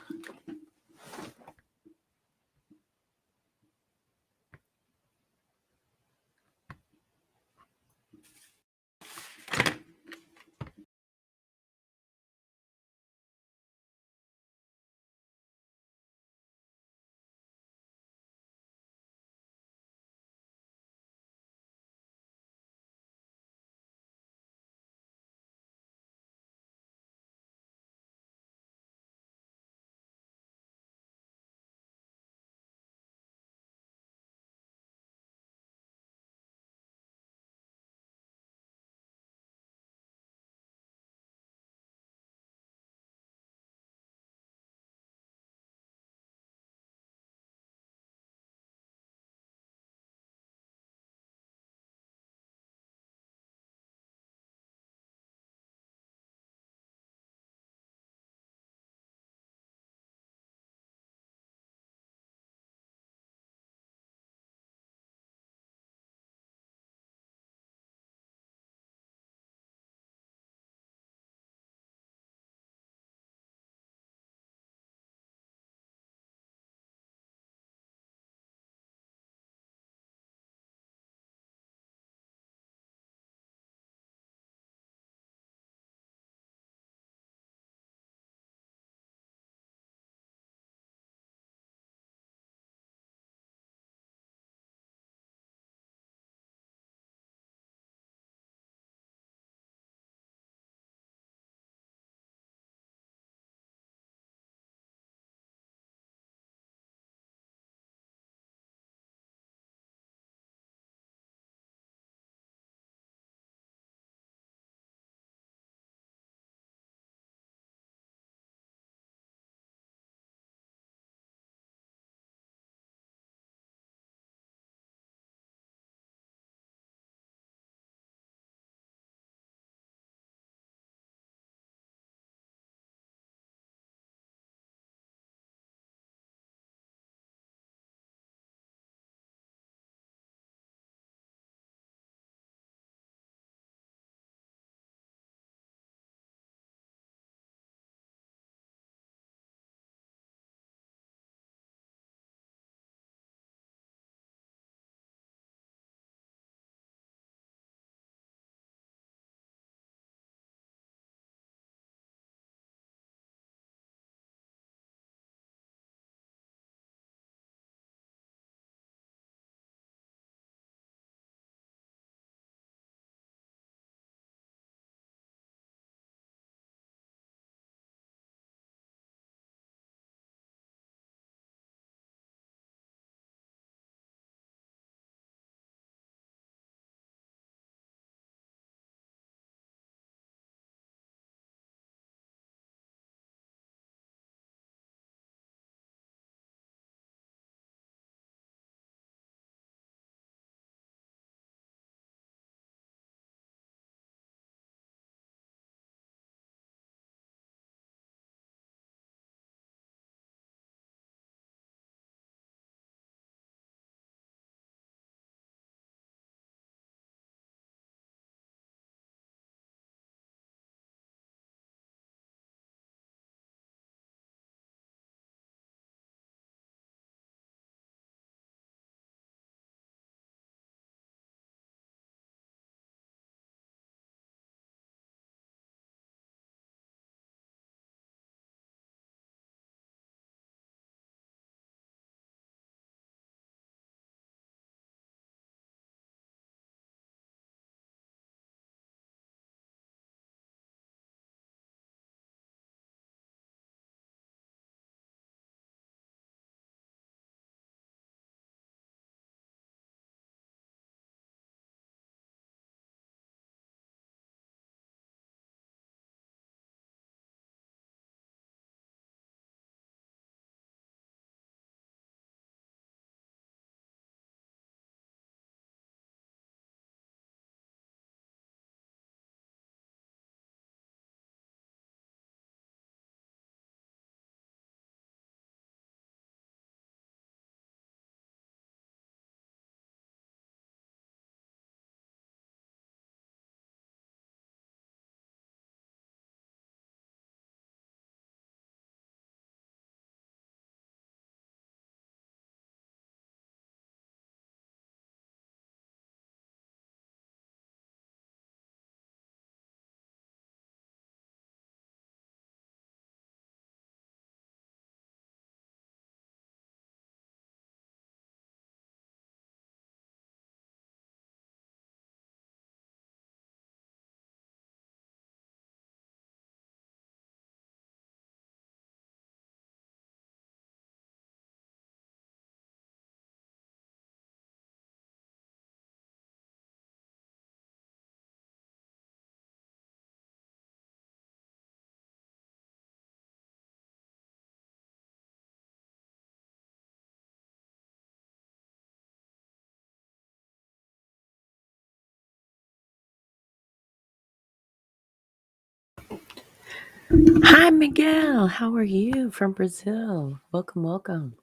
Hi, Miguel. How are you from Brazil? Welcome, welcome.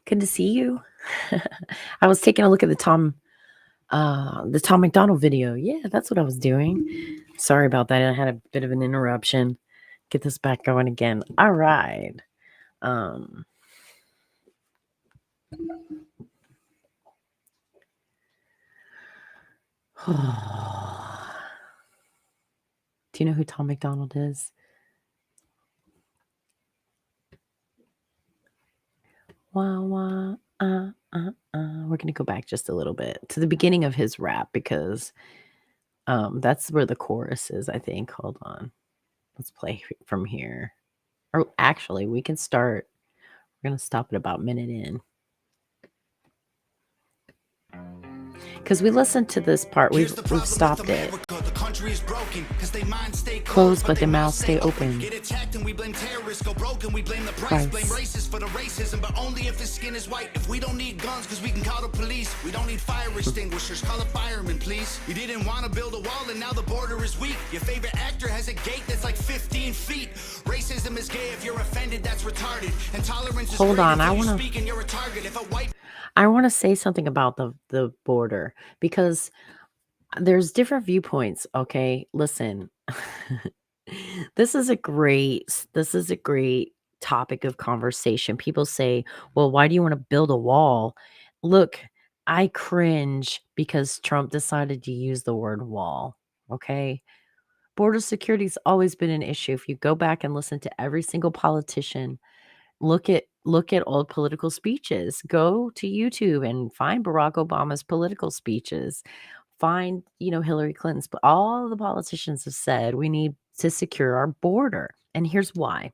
Good to see you. I was taking a look at the Tom McDonald video. Yeah, that's what I was doing. Sorry about that. I had a bit of an interruption. Get this back going again. All right. Do you know who Tom McDonald is? Wah, wah, We're going to go back just a little bit to the beginning of his rap because that's where the chorus is, I think. Hold on. Let's play from here. Or actually, we can start. We're going to stop at about minute in. Because we listened to this part. We've stopped it. Closed, but their mouths stay open. Get attacked and we blame terrorists. Go broke and we blame the price. Blame racists for the racism, but only if his skin is white. If we don't need guns, because we can call the police. We don't need fire extinguishers. Call a fireman, please. You didn't want to build a wall, and now the border is weak. Your favorite actor has a gate that's like 15 feet. Racism is gay. If you're offended, that's retarded. And tolerance is Hold on, I want to. You're a target. If a white I want to say something about the border because there's different viewpoints. Okay, listen. This is a great topic of conversation. People say, "Well, why do you want to build a wall?" Look, I cringe because Trump decided to use the word wall. Okay, border security has always been an issue. If you go back and listen to every single politician, look at old political speeches. Go to YouTube and find Barack Obama's political speeches. Find, Hillary Clinton's. But all the politicians have said we need to secure our border. And here's why.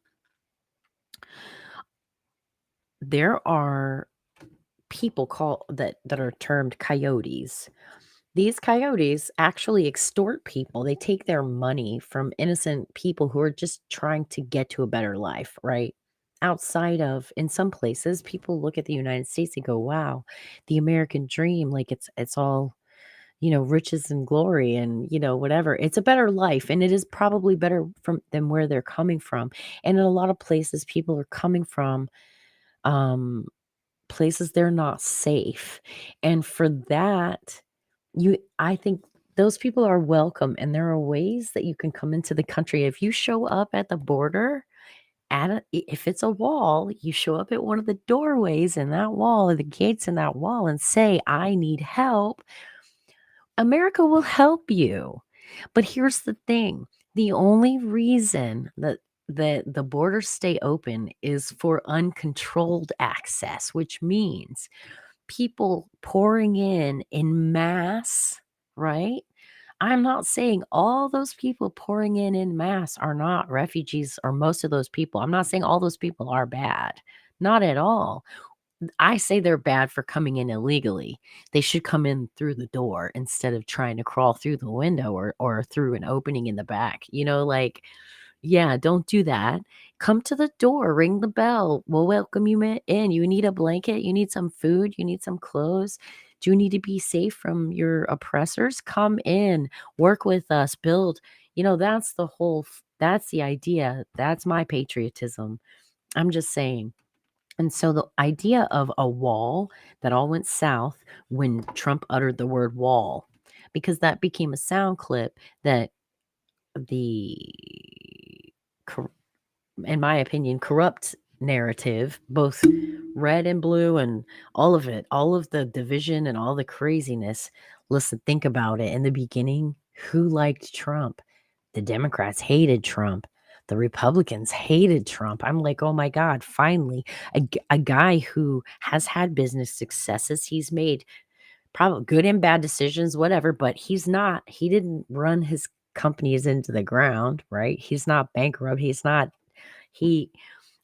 There are people that are termed coyotes. These coyotes actually extort people. They take their money from innocent people who are just trying to get to a better life, right? Outside of, in some places, people look at the United States and go, wow, the American dream, like it's all, riches and glory and, whatever. It's a better life. And it is probably better than where they're coming from. And in a lot of places, people are coming from places they're not safe. And for that, I think those people are welcome, and there are ways that you can come into the country. If you show up at the border, if it's a wall, you show up at one of the doorways in that wall or the gates in that wall and say, I need help. America will help you. But here's the thing. The only reason that the borders stay open is for uncontrolled access, which means people pouring in mass, right? I'm not saying all those people pouring in mass are not refugees, or most of those people. I'm not saying all those people are bad. Not at all. I say they're bad for coming in illegally. They should come in through the door instead of trying to crawl through the window or through an opening in the back. Yeah, don't do that. Come to the door, ring the bell. We'll welcome you in. You need a blanket, you need some food, you need some clothes. Do you need to be safe from your oppressors? Come in, work with us, build. That's that's the idea. That's my patriotism. I'm just saying. And so the idea of a wall that all went south when Trump uttered the word wall, because that became a sound clip that the in my opinion, corrupt narrative, both red and blue and all of it, all of the division and all the craziness. Listen, think about it. In the beginning, who liked Trump? The Democrats hated Trump. The Republicans hated Trump. I'm like, oh my God, finally, a guy who has had business successes. He's made probably good and bad decisions, whatever, but he didn't run his companies into the ground, right? He's not bankrupt.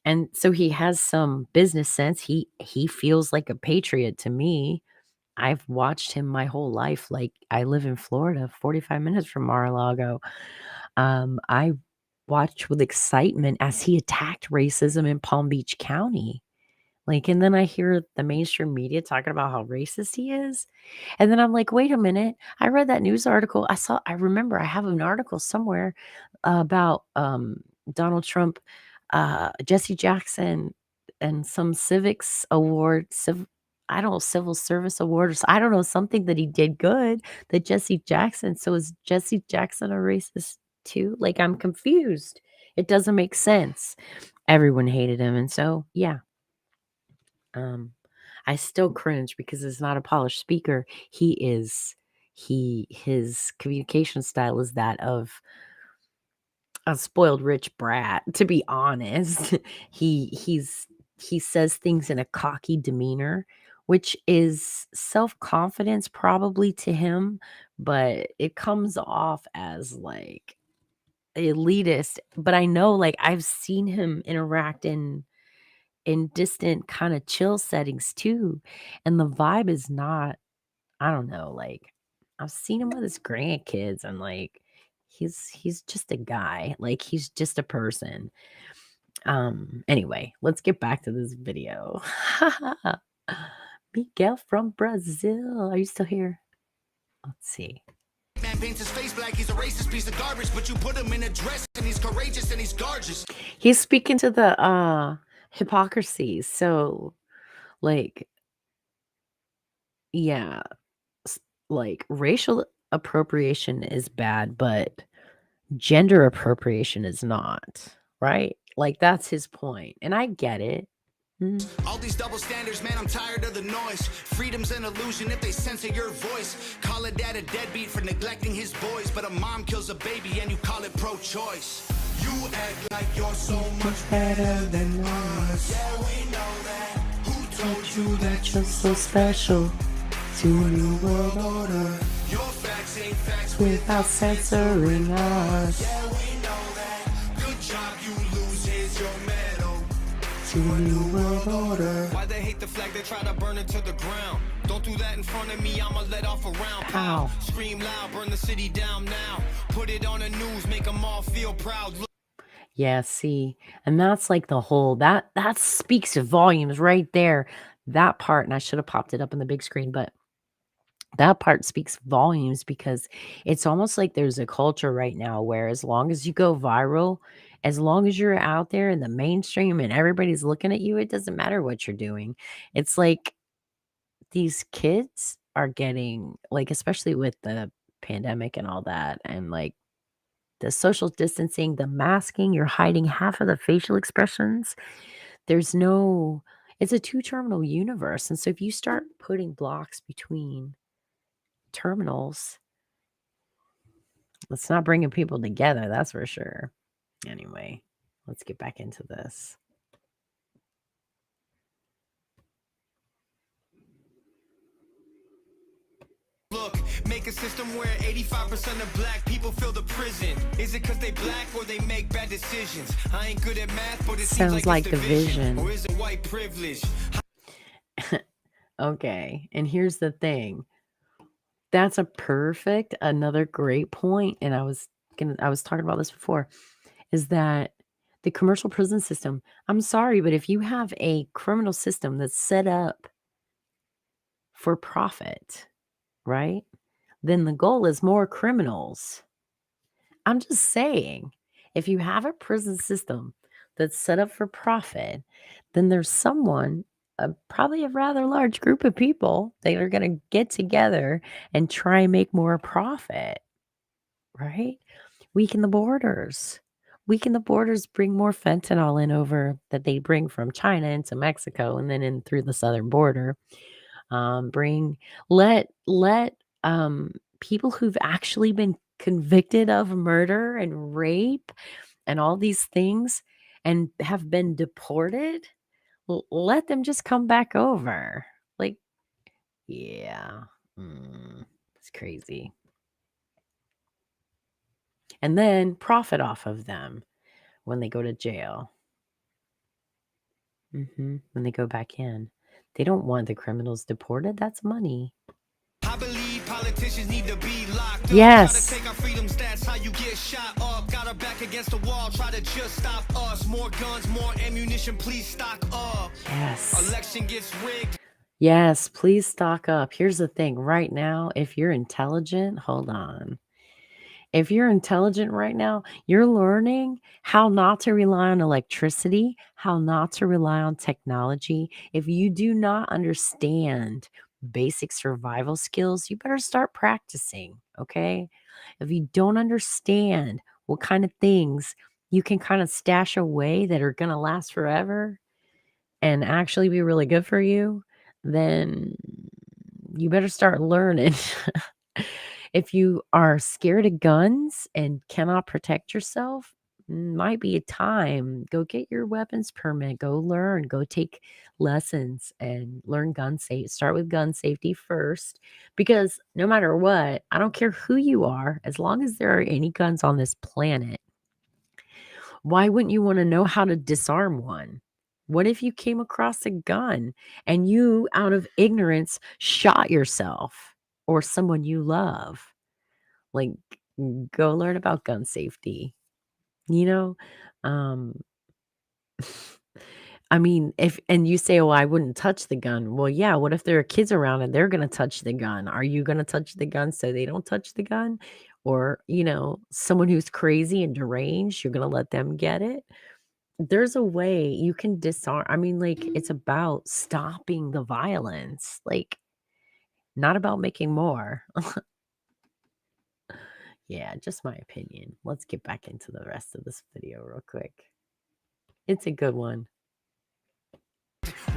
And so he has some business sense. He feels like a patriot to me. I've watched him my whole life. Like, I live in Florida, 45 minutes from Mar-a-Lago. I watched with excitement as he attacked racism in Palm Beach County. And then I hear the mainstream media talking about how racist he is. And then I'm like, wait a minute. I read that news article. I remember I have an article somewhere about Donald Trump, Jesse Jackson, and some civics award, civil service award, or I don't know, something that he did good, that Jesse Jackson. So is Jesse Jackson a racist too? Like, I'm confused. It doesn't make sense. Everyone hated him. And so, yeah. I still cringe because it's not a polished speaker. His communication style is that of a spoiled rich brat, to be honest. He says things in a cocky demeanor, which is self-confidence probably to him, but it comes off as like elitist. But I know, like, I've seen him interact in distant kind of chill settings too, and the vibe is not, I don't know, like, I've seen him with his grandkids, and like, he's just a guy, like, he's just a person. Anyway, let's get back to this video. Miguel from Brazil, are you still here? Let's see. Man paints his face black, he's a racist piece of garbage, but you put him in a dress and he's courageous and he's gorgeous. He's speaking to the hypocrisy. So, like, yeah, like, racial appropriation is bad, but gender appropriation is not, right? Like, that's his point, and I get it. All these double standards, man, I'm tired of the noise. Freedom's an illusion if they censor your voice. Call a dad a deadbeat for neglecting his boys, but a mom kills a baby and you call it pro-choice. You act like you're so much better than us. Yeah, we know that. Who told you that you're so special to a new world order? Your facts ain't facts without censoring us. Yeah, we know that. Good job, you lose, here's your medal. To a new world order. Why they hate the flag, they try to burn it to the ground. Don't do that in front of me, I'ma let off a round. Pow. Scream loud, burn the city down now. Put it on the news, make them all feel proud. Yeah, see, and that's like the whole, that speaks volumes right there. That part, and I should have popped it up on the big screen, but that part speaks volumes, because it's almost like there's a culture right now where as long as you go viral, as long as you're out there in the mainstream and everybody's looking at you, it doesn't matter what you're doing. It's like these kids are getting, like, especially with the pandemic and all that, and like the social distancing, the masking, you're hiding half of the facial expressions. It's a two-terminal universe. And so if you start putting blocks between terminals, it's not bringing people together, that's for sure. Anyway, let's get back into this. Look, make a system where 85% of black people fill the prison. Is it because they black or they make bad decisions? I ain't good at math, but it Sounds seems like it's division. Or is it white privilege? Okay, and here's the thing. That's another great point, and I was talking about this before, is that the commercial prison system, I'm sorry, but if you have a criminal system that's set up for profit, right? Then the goal is more criminals. I'm just saying, if you have a prison system that's set up for profit, then there's probably a rather large group of people that are going to get together and try and make more profit, right? Weaken the borders. Bring more fentanyl in over that they bring from China into Mexico and then in through the southern border. Let people who've actually been convicted of murder and rape and all these things and have been deported, let them just come back over. Like, yeah, it's crazy. And then profit off of them when they go to jail. When they go back in. They don't want the criminals deported. That's money. I believe politicians need to be locked up. Yes. Try to take our freedoms, that's how you get shot up. Got our back against the wall, try to just stop us. More guns, more ammunition, please stock up. Yes. Election gets rigged. Yes, please stock up. Here's the thing. Right now, if you're intelligent, hold on. If you're intelligent right now, you're learning how not to rely on electricity, how not to rely on technology. If you do not understand basic survival skills, you better start practicing, okay? If you don't understand what kind of things you can kind of stash away that are going to last forever and actually be really good for you, then you better start learning. If you are scared of guns and cannot protect yourself, might be a time. Go get your weapons permit. Go learn. Go take lessons and learn gun safety. Start with gun safety first, because no matter what, I don't care who you are, as long as there are any guns on this planet, why wouldn't you want to know how to disarm one? What if you came across a gun and you, out of ignorance, shot yourself or someone you love? Like, go learn about gun safety, you know? Um, I mean, if and you say, "Oh, I wouldn't touch the gun." Well, yeah, what if there are kids around and they're gonna touch the gun? Are you gonna touch the gun so they don't touch the gun? Or, someone who's crazy and deranged, you're gonna let them get it? There's a way you can disarm. I mean, like, it's about stopping the violence, like, not about making more. Yeah, just my opinion. Let's get back into the rest of this video real quick. It's a good one.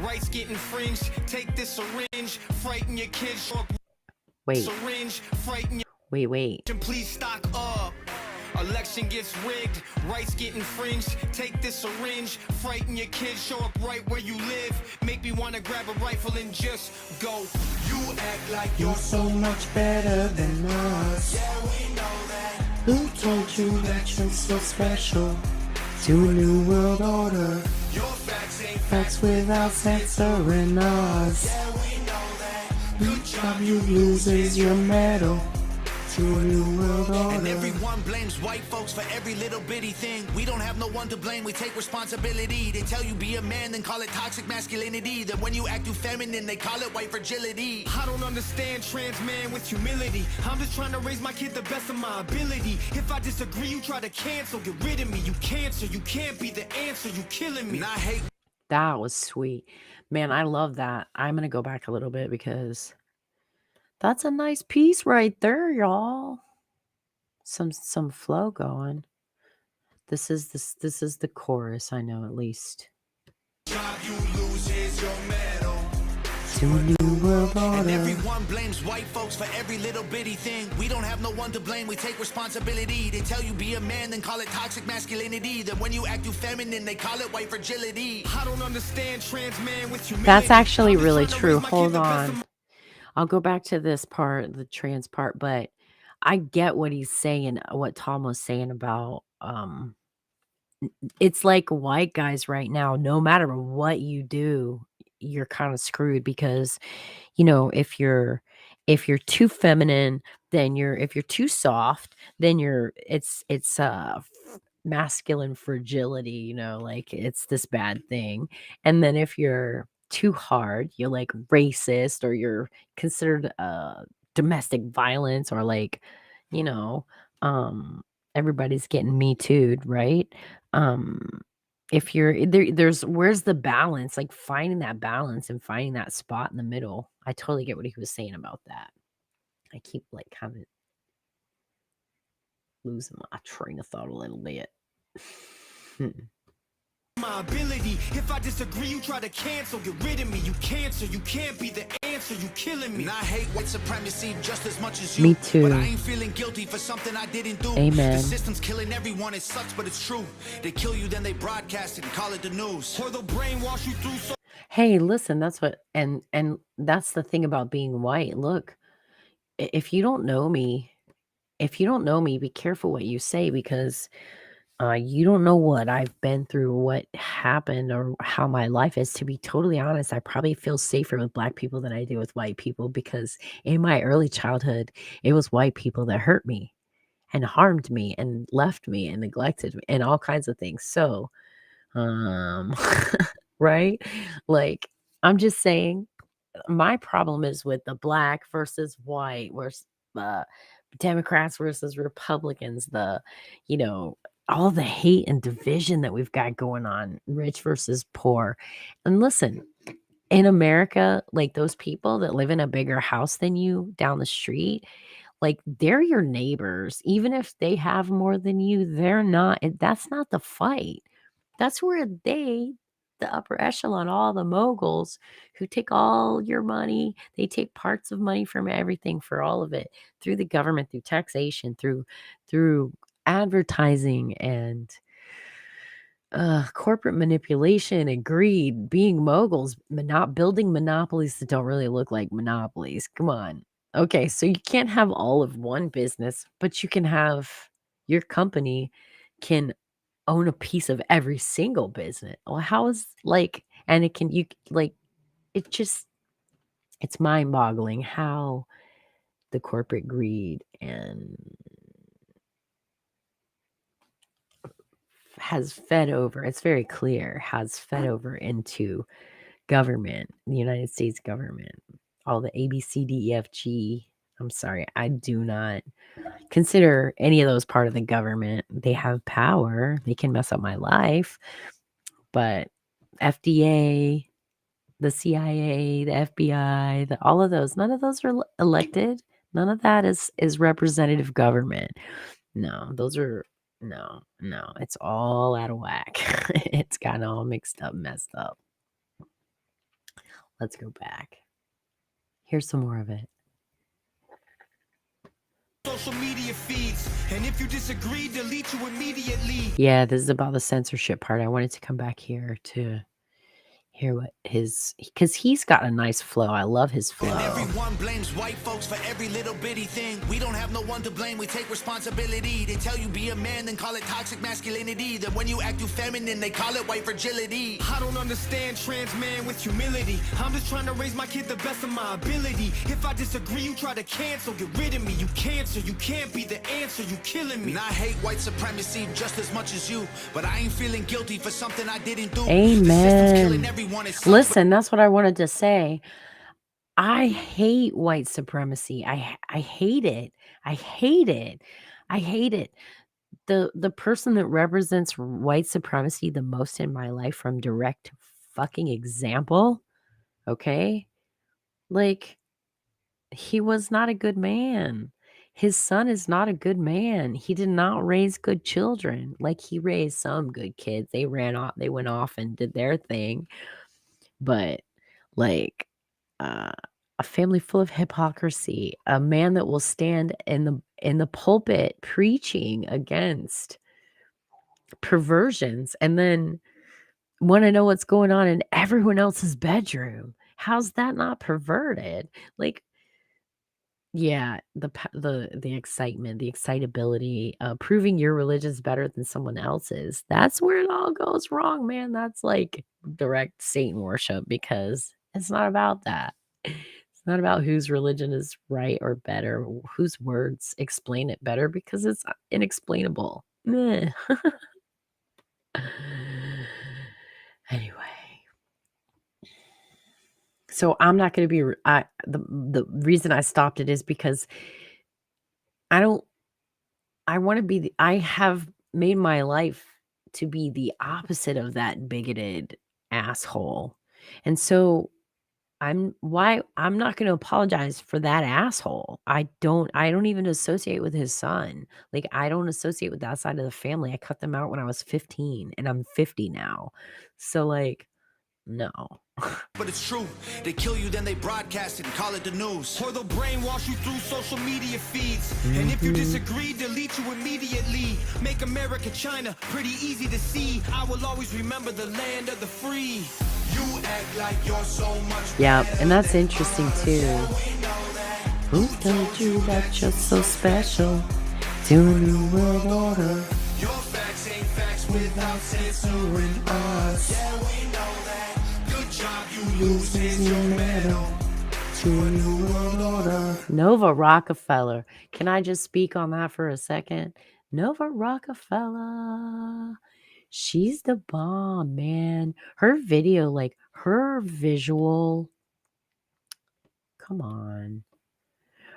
Rights get infringed. Take this syringe, frighten your kids. Wait. Syringe, frighten your Wait. Please stock up. Election gets rigged, rights get infringed. Take this syringe, frighten your kids, show up right where you live. Make me wanna grab a rifle and just go. You act like you're so much better than us. Yeah, we know that. Who told you that you're so special? To a new world order. Your facts ain't facts without censoring us. Yeah, we know that. Good job, you losers, your medal. And everyone blames white folks for every little bitty thing. We don't have no one to blame, we take responsibility. They tell you be a man, then call it toxic masculinity. Then when you act too feminine, they call it white fragility. I don't understand trans man with humility. I'm just trying to raise my kid the best of my ability. If I disagree, you try to cancel, get rid of me. You cancer, you can't be the answer, you killing me. And I hate. That was sweet. Man, I love that. I'm going to go back a little bit because that's a nice piece right there, y'all. Some flow going. This is the chorus, I know, at least. Job you lose is your medal. To a new world order. And everyone blames white folks for every little bitty thing. We don't have no one to blame, we take responsibility. They tell you be a man, then call it toxic masculinity. Then when you act too feminine, they call it white fragility. I don't understand trans man with humility. That's actually really true. Hold on. I'll go back to this part, the trans part, but I get what he's saying, what Tom was saying about it's like white guys right now, no matter what you do, you're kind of screwed because if you're too feminine, then if you're too soft, then it's masculine fragility, like it's this bad thing. And then if you're too hard, you're like racist, or you're considered domestic violence, or like everybody's getting me too'd, right? If you're there's where's the balance? Like finding that balance and finding that spot in the middle. I totally get what he was saying about that. I keep like kind of losing my train of thought a little bit. My ability. If I disagree, you try to cancel, get rid of me. You cancer, you can't be the answer, you killing me. And I hate white supremacy just as much as you. Me too. But I ain't feeling guilty for something I didn't do. Amen. The system's killing everyone, it sucks, but it's true. They kill you, then they broadcast it and call it the news. Or they'll brainwash you through so. Hey, listen, that's what and that's the thing about being white. Look, if you don't know me, be careful what you say, because you don't know what I've been through, what happened, or how my life is. To be totally honest, I probably feel safer with Black people than I do with white people, because in my early childhood, it was white people that hurt me and harmed me and left me and neglected me and all kinds of things. So, right? Like, I'm just saying, my problem is with the Black versus white, Democrats versus Republicans, all the hate and division that we've got going on, rich versus poor. And listen, in America, like those people that live in a bigger house than you down the street, like they're your neighbors. Even if they have more than you, they're not. That's not the fight. That's where the upper echelon, all the moguls who take all your money, they take parts of money from everything for all of it through the government, through taxation, through advertising and corporate manipulation and greed, being moguls, not building monopolies that don't really look like monopolies. Come on. Okay, so you can't have all of one business, but you can have your company can own a piece of every single business. Well, how is and it can, it's mind boggling how the corporate greed and has fed over, it's very clear, has fed over into government, the United States government, all the A, B, C, D, E, F, G. I'm sorry, I do not consider any of those part of the government. They have power. They can mess up my life. But FDA, the CIA, the FBI, all of those, none of those are elected. None of that is representative government. No, it's all out of whack. It's gotten all mixed up, messed up. Let's go back. Here's some more of it. Social media feeds, and if you disagree, delete you immediately. Yeah, this is about the censorship part. I wanted to come back here to hear what because he's got a nice flow. I love his flow. And everyone blames white folks for every little bitty thing. We don't have no one to blame. We take responsibility. They tell you be a man, then call it toxic masculinity. Then when you act too feminine, they call it white fragility. I don't understand trans man with humility. I'm just trying to raise my kid the best of my ability. If I disagree, you try to cancel, get rid of me. You cancer, you can't be the answer. You killing me. And I hate white supremacy just as much as you, but I ain't feeling guilty for something I didn't do. Amen. Listen, that's what I wanted to say. I hate white supremacy. I hate it. I hate it. I hate it. The person that represents white supremacy the most in my life from direct fucking example, okay? Like, he was not a good man. His son is not a good man. He did not raise good children. Like, he raised some good kids. They went off and did their thing. But a family full of hypocrisy, a man that will stand in the pulpit preaching against perversions and then want to know what's going on in everyone else's bedroom. How's that not perverted? Yeah, the excitement, the excitability, proving your religion's better than someone else's. That's where it all goes wrong, man. That's like direct Satan worship because it's not about that. It's not about whose religion is right or better, whose words explain it better because it's inexplainable. Meh. Anyway. So I'm not going to be the reason I stopped it is because I have made my life to be the opposite of that bigoted asshole. And so I'm not going to apologize for that asshole. I don't even associate with his son. Like, I don't associate with that side of the family. I cut them out when I was 15 and I'm 50 now. So no. But it's true. They kill you, then they broadcast it and call it the news. Or they'll brainwash you through social media feeds. And if you disagree, delete you immediately. Make America China pretty easy to see. I will always remember the land of the free. You act like you're so much. Yeah, and that's interesting too. Who told you that you're so special to a new world order? Your facts ain't facts without censoring us. Yeah, we know that. Good job, you losing your medal to a new world order. Nova Rockefeller. Can I just speak on that for a second? Nova Rockefeller. She's the bomb, man. Her video, her visual. Come on.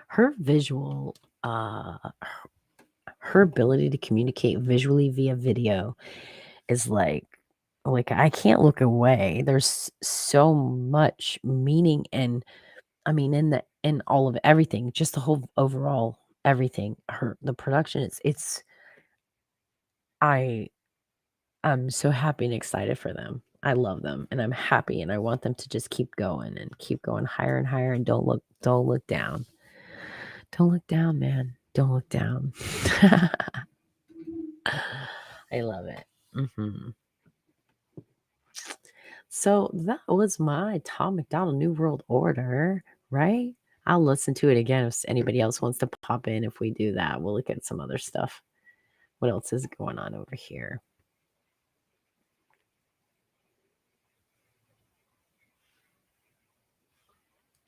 Her visual her ability to communicate visually via video is like I can't look away. There's so much meaning and I mean in all of everything, just the whole overall everything. The production I'm so happy and excited for them. I love them and I'm happy and I want them to just keep going and keep going higher and higher and don't look down. Don't look down, man. Don't look down. I love it. So that was my Tom McDonald New World Order, right? I'll listen to it again if anybody else wants to pop in. If we do that, we'll look at some other stuff. What else is going on over here?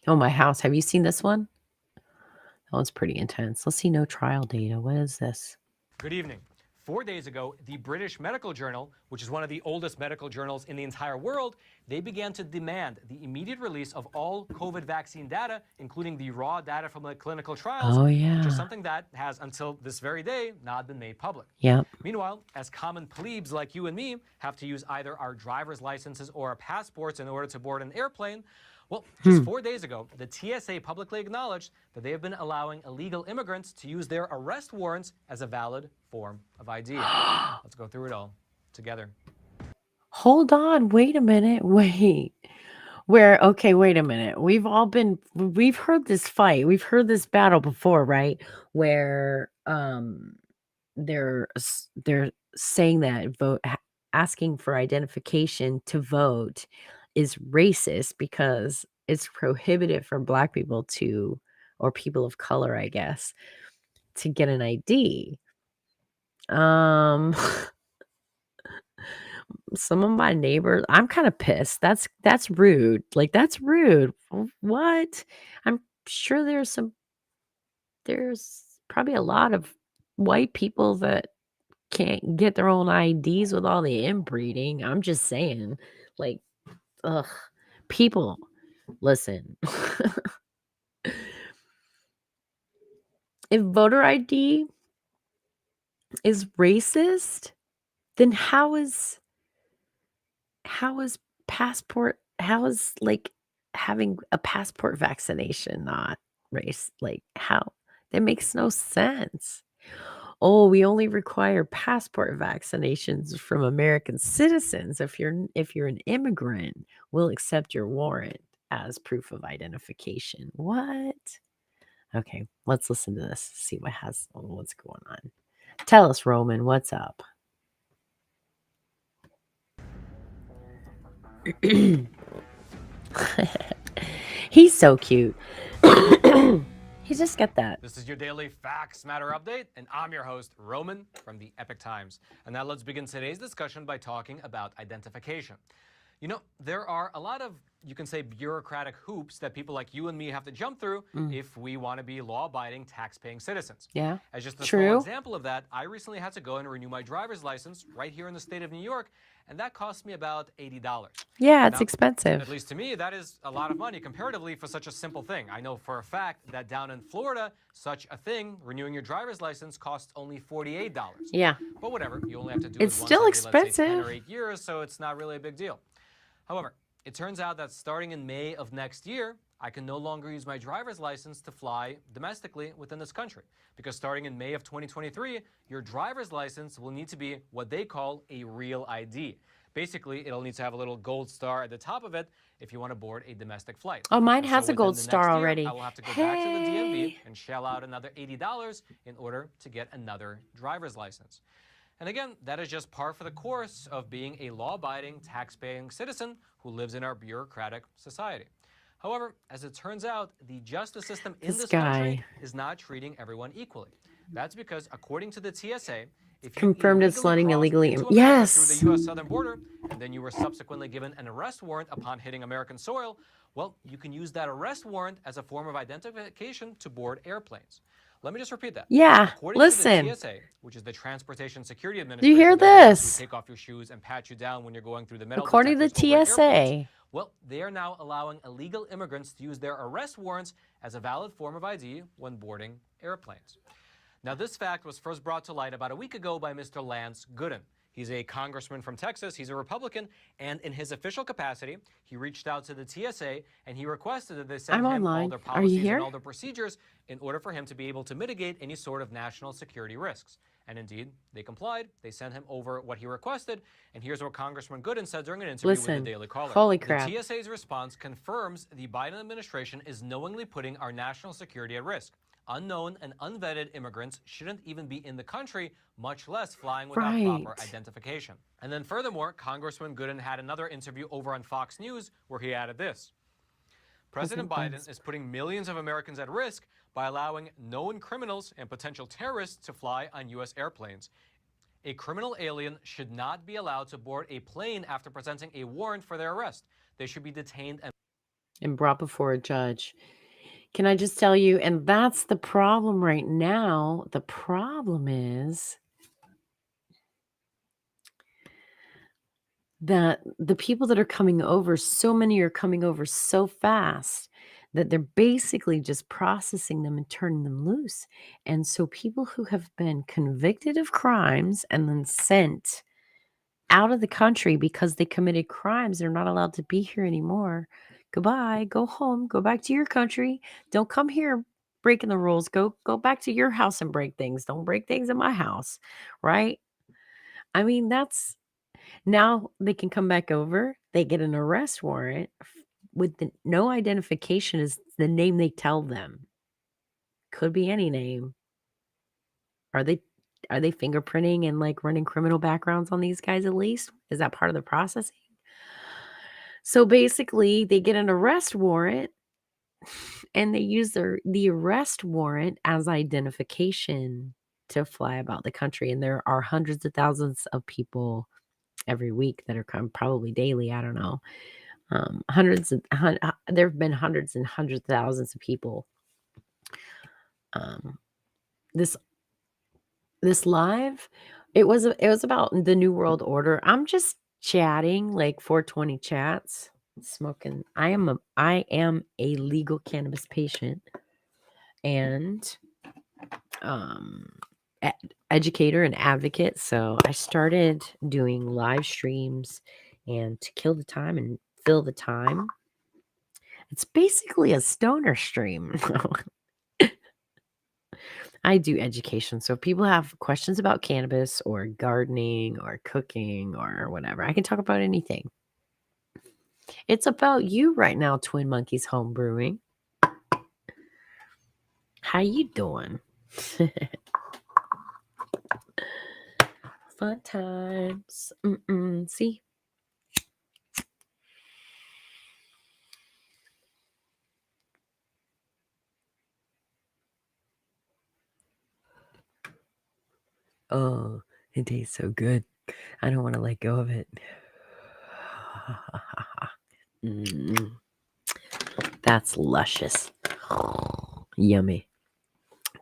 Oh, My House. Have you seen this one? That one's pretty intense. Let's see. No trial data. What is this? Good evening. 4 days ago, the British Medical Journal, which is one of the oldest medical journals in the entire world, they began to demand the immediate release of all COVID vaccine data, including the raw data from the clinical trials, which is something that has, until this very day, not been made public. Yep. Meanwhile, as common plebes like you and me have to use either our driver's licenses or our passports in order to board an airplane, well, just 4 days ago, the TSA publicly acknowledged that they have been allowing illegal immigrants to use their arrest warrants as a valid form of ID. Let's go through it all together. Hold on. Wait a minute. Wait. Wait a minute. We've heard this fight. We've heard this battle before, right? Where they're saying that asking for identification to vote is racist because it's prohibited for Black people or people of color, I guess, to get an ID. Some of my neighbors, I'm kind of pissed. That's rude. That's rude. What? I'm sure there's probably a lot of white people that can't get their own IDs with all the inbreeding. I'm just saying, ugh, people, listen. If voter ID is racist, then how is having a passport vaccination not race? How? That makes no sense. Oh, we only require passport vaccinations from American citizens. If you're an immigrant, we'll accept your warrant as proof of identification. What? Okay, let's listen to this. See what's going on. Tell us, Roman, what's up? He's so cute. He just got that. This is your daily Facts Matter update, and I'm your host, Roman, from the Epic Times. And now let's begin today's discussion by talking about identification. You know, there are a lot of, you can say, bureaucratic hoops that people like you and me have to jump through if we want to be law-abiding, tax-paying citizens. Yeah, as just a small example of that, I recently had to go and renew my driver's license right here in the state of New York, and that cost me about $80. Yeah, it's expensive. At least to me, that is a lot of money comparatively for such a simple thing. I know for a fact that down in Florida, such a thing, renewing your driver's license, costs only $48. Yeah. But whatever, you only have to do it's it once still every, expensive. let's say, 10 or 8 years, so it's not really a big deal. However, it turns out that starting in May of next year, I can no longer use my driver's license to fly domestically within this country. Because starting in May of 2023, your driver's license will need to be what they call a real ID. Basically, it'll need to have a little gold star at the top of it if you want to board a domestic flight. Oh, mine has a gold star already. I will have to go back to the DMV and shell out another $80 in order to get another driver's license. And again, that is just par for the course of being a law-abiding, tax-paying citizen who lives in our bureaucratic society. However, as it turns out, the justice system in this country is not treating everyone equally. That's because, according to the TSA, if you confirmed as sledding illegally, through the U.S. southern border, and then you were subsequently given an arrest warrant upon hitting American soil, well, you can use that arrest warrant as a form of identification to board airplanes. Let me just repeat that. Yeah, according listen. to the TSA, which is the Transportation Security Administration, do you hear this? Who take off your shoes and pat you down when you're going through the metal according to the TSA. Well, they are now allowing illegal immigrants to use their arrest warrants as a valid form of ID when boarding airplanes. Now, this fact was first brought to light about a week ago by Mr. Lance Gooden. He's a congressman from Texas, he's a Republican, and in his official capacity, he reached out to the TSA and he requested that they send him all their policies and all their procedures in order for him to be able to mitigate any sort of national security risks. And indeed, they complied. They sent him over what he requested. And here's what Congressman Gooden said during an interview with the Daily Caller. Holy crap. The TSA's response confirms the Biden administration is knowingly putting our national security at risk. Unknown and unvetted immigrants shouldn't even be in the country, much less flying without proper identification. And then furthermore, Congressman Gooden had another interview over on Fox News where he added this. President Biden is putting millions of Americans at risk by allowing known criminals and potential terrorists to fly on U.S. airplanes. A criminal alien should not be allowed to board a plane after presenting a warrant for their arrest. They should be detained and brought before a judge. Can I just tell you, and that's the problem right now. The problem is that the people that are coming over, so many are coming over so fast that they're basically just processing them and turning them loose. And so people who have been convicted of crimes and then sent out of the country because they committed crimes, they're not allowed to be here anymore. Goodbye, go home, go back to your country. Don't come here breaking the rules. Go back to your house and break things. Don't break things in my house, right? I mean, that's now they can come back over. They get an arrest warrant with no identification is the name they tell them. Could be any name. Are they fingerprinting and like running criminal backgrounds on these guys at least? Is that part of the processing? So basically, they get an arrest warrant and they use the arrest warrant as identification to fly about the country. And there are hundreds of thousands of people every week that are probably daily. I don't know. There have been hundreds and hundreds of thousands of people. This live, it was about the New World Order. I'm just chatting like 420 chats, smoking. I am a legal cannabis patient and educator and advocate. So I started doing live streams and to kill the time and fill the time. It's basically a stoner stream. I do education. So if people have questions about cannabis or gardening or cooking or whatever, I can talk about anything. It's about you right now, Twin Monkeys Home Brewing. How you doing? Fun times. See? Oh, it tastes so good. I don't want to let go of it. That's luscious. Yummy.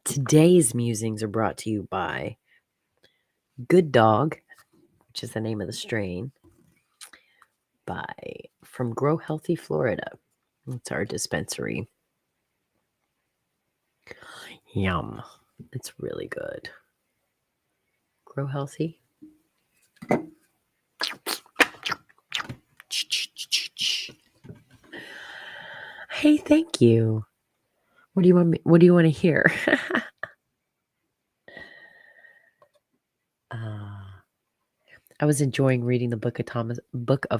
Today's musings are brought to you by Good Dog, which is the name of the strain, from Grow Healthy, Florida. It's our dispensary. Yum. It's really good. Grow Healthy. Hey, thank you. What do you want to hear? I was enjoying reading the Book of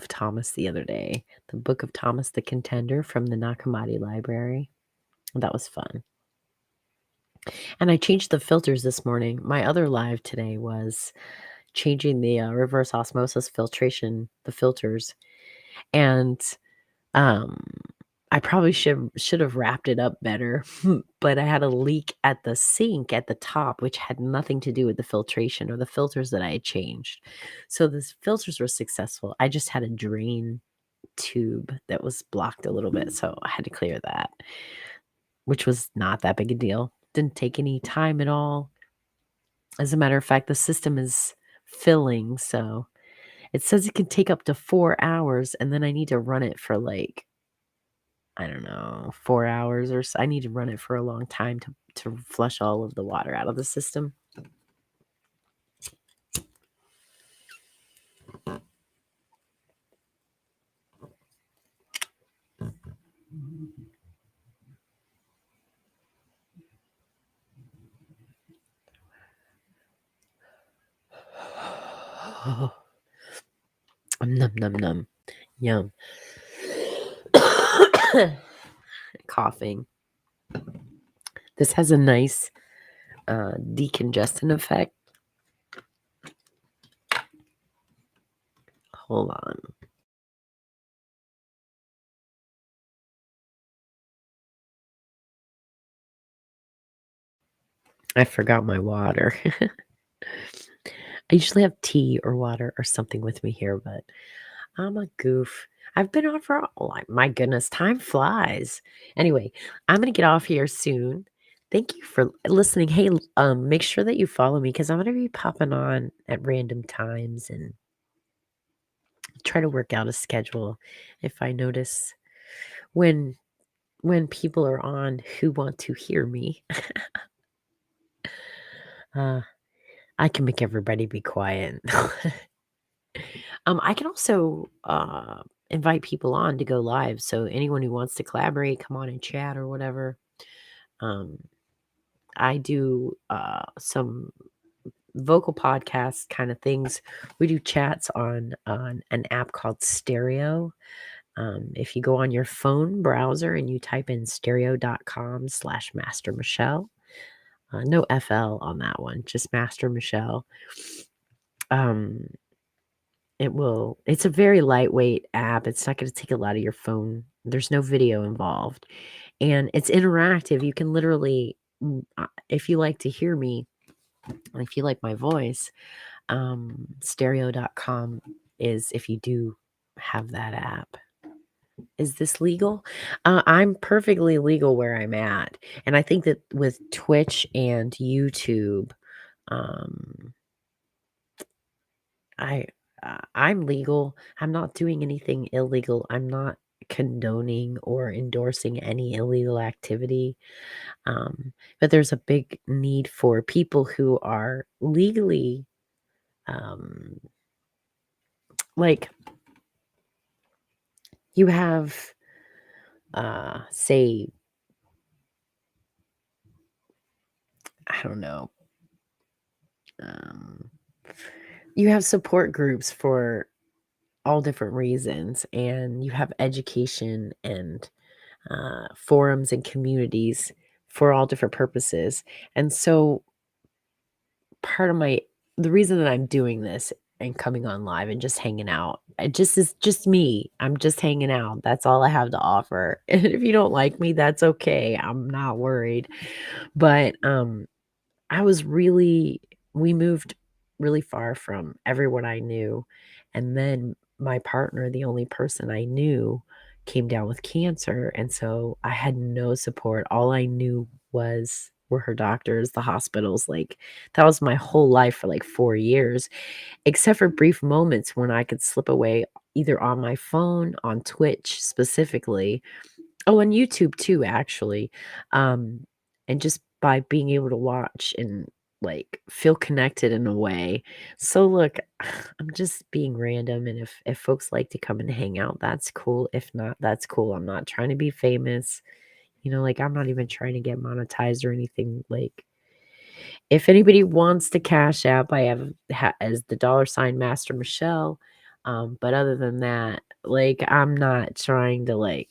Thomas the other day. The Book of Thomas the Contender from the Nakamati Library. That was fun. And I changed the filters this morning. My other live today was changing the reverse osmosis filtration, the filters. And I probably should have wrapped it up better, but I had a leak at the sink at the top, which had nothing to do with the filtration or the filters that I had changed. So the filters were successful. I just had a drain tube that was blocked a little bit, so I had to clear that, which was not that big a deal. Didn't take any time at all. As a matter of fact, the system is filling, so it says it can take up to 4 hours, and then I need to run it for like I don't know, 4 hours or so. I need to run it for a long time to flush all of the water out of the system. Num num num. Yum. Coughing. This has a nice decongestant effect. Hold on. I forgot my water. I usually have tea or water or something with me here, but I'm a goof. I've been on for, my goodness, time flies. Anyway, I'm going to get off here soon. Thank you for listening. Hey, make sure that you follow me because I'm going to be popping on at random times and try to work out a schedule if I notice when people are on who want to hear me. I can make everybody be quiet. I can also invite people on to go live. So anyone who wants to collaborate, come on and chat or whatever. I do some vocal podcast kind of things. We do chats on an app called Stereo. If you go on your phone browser and you type in stereo.com/Master Michelle, no FL on that one, just Master Michelle. It's a very lightweight app. It's not going to take a lot of your phone. There's no video involved. And it's interactive. You can literally, if you like to hear me, if you like my voice, stereo.com is if you do have that app. Is this legal? I'm perfectly legal where I'm at. And I think that with Twitch and YouTube, I'm legal. I'm not doing anything illegal. I'm not condoning or endorsing any illegal activity. But there's a big need for people who are legally, like, you have, say, I don't know, you have support groups for all different reasons, and you have education and forums and communities for all different purposes. And so part of the reason that I'm doing this and coming on live and just hanging out, it just is just me. I'm just hanging out. That's all I have to offer. And if you don't like me, that's okay. I'm not worried. But we moved really far from everyone I knew. And then my partner, the only person I knew, came down with cancer. And so I had no support. All I knew were her doctors, the hospitals. Like, that was my whole life for like 4 years, except for brief moments when I could slip away either on my phone, on Twitch specifically. Oh, on YouTube too, actually. And just by being able to watch and, like, feel connected in a way. So look, I'm just being random, and if folks like to come and hang out, that's cool. If not, that's cool. I'm not trying to be famous. Like, I'm not even trying to get monetized or anything. Like, if anybody wants to cash app, I have as the $ Master Michelle. But other than that, like, I'm not trying to, like,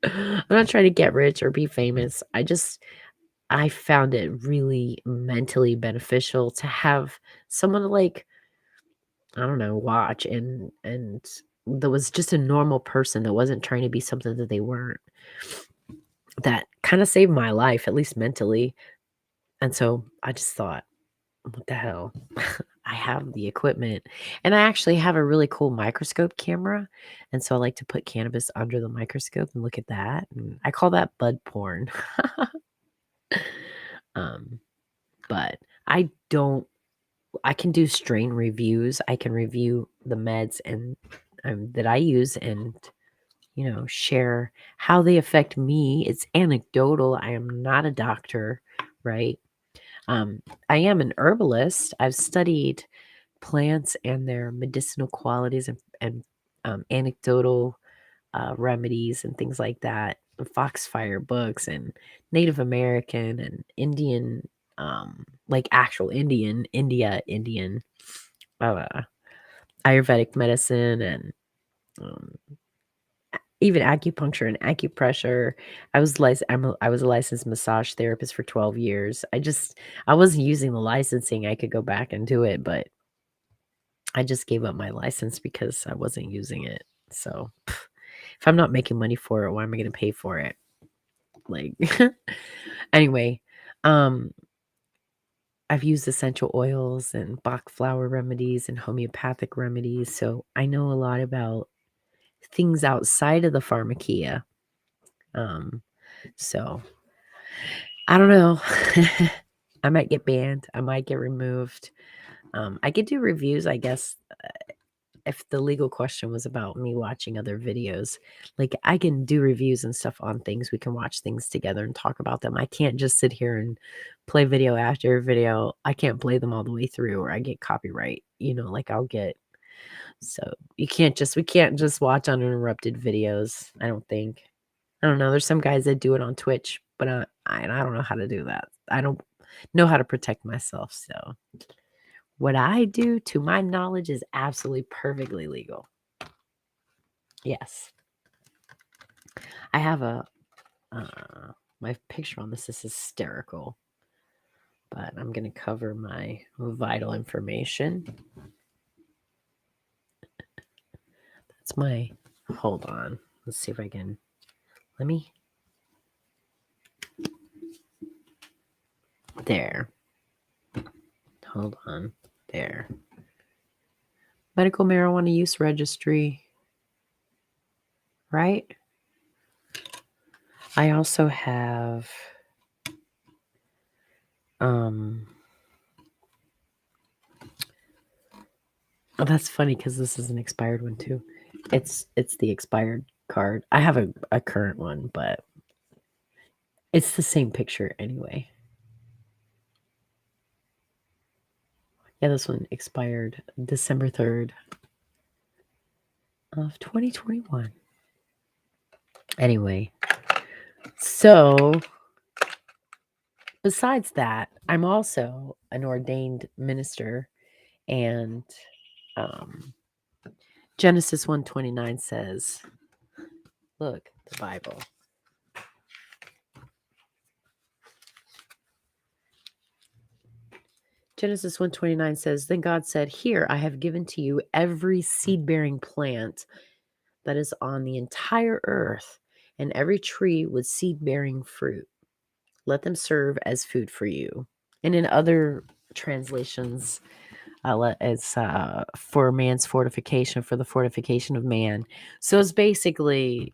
I'm not trying to get rich or be famous. I found it really mentally beneficial to have someone to, like, I don't know, watch and that was just a normal person that wasn't trying to be something that they weren't. That kind of saved my life, at least mentally. And so I just thought, what the hell? I have the equipment, and I actually have a really cool microscope camera. And so I like to put cannabis under the microscope and look at that. And I call that bud porn. But I can do strain reviews. I can review the meds and that I use, and share how they affect me. It's anecdotal. I am not a doctor, right? I am an herbalist. I've studied plants and their medicinal qualities and anecdotal remedies and things like that. Foxfire books and Native American and Indian, like actual Indian Ayurvedic medicine and um, even acupuncture and acupressure. I was a licensed massage therapist for 12 years. I wasn't using the licensing. I could go back and do it, but I just gave up my license because I wasn't using it. So if I'm not making money for it, why am I going to pay for it? Like, anyway, I've used essential oils and Bach flower remedies and homeopathic remedies. So I know a lot about things outside of the pharmakia. So I don't know. I might get banned. I might get removed. I could do reviews, I guess, if the legal question was about me watching other videos. Like, I can do reviews and stuff on things. We can watch things together and talk about them. I can't just sit here and play video after video. I can't play them all the way through or I get copyright, like I'll get. So we can't just watch uninterrupted videos, I don't think. I don't know. There's some guys that do it on Twitch, but I don't know how to do that. I don't know how to protect myself. So what I do, to my knowledge, is absolutely perfectly legal. Yes. I have my picture on this is hysterical, but I'm going to cover my vital information. That's hold on. Let's see if I can, there. Hold on. There. Medical marijuana use registry. Right? I also have oh, that's funny because this is an expired one too. It's the expired card. I have a current one, but it's the same picture anyway. Yeah, this one expired December 3rd of 2021. Anyway, so besides that, I'm also an ordained minister, and Genesis 1:29 says, look, the Bible. Genesis 1:29 says, then God said, here I have given to you every seed-bearing plant that is on the entire earth, and every tree with seed-bearing fruit. Let them serve as food for you. And in other translations, it's for man's fortification, for the fortification of man. So it's basically,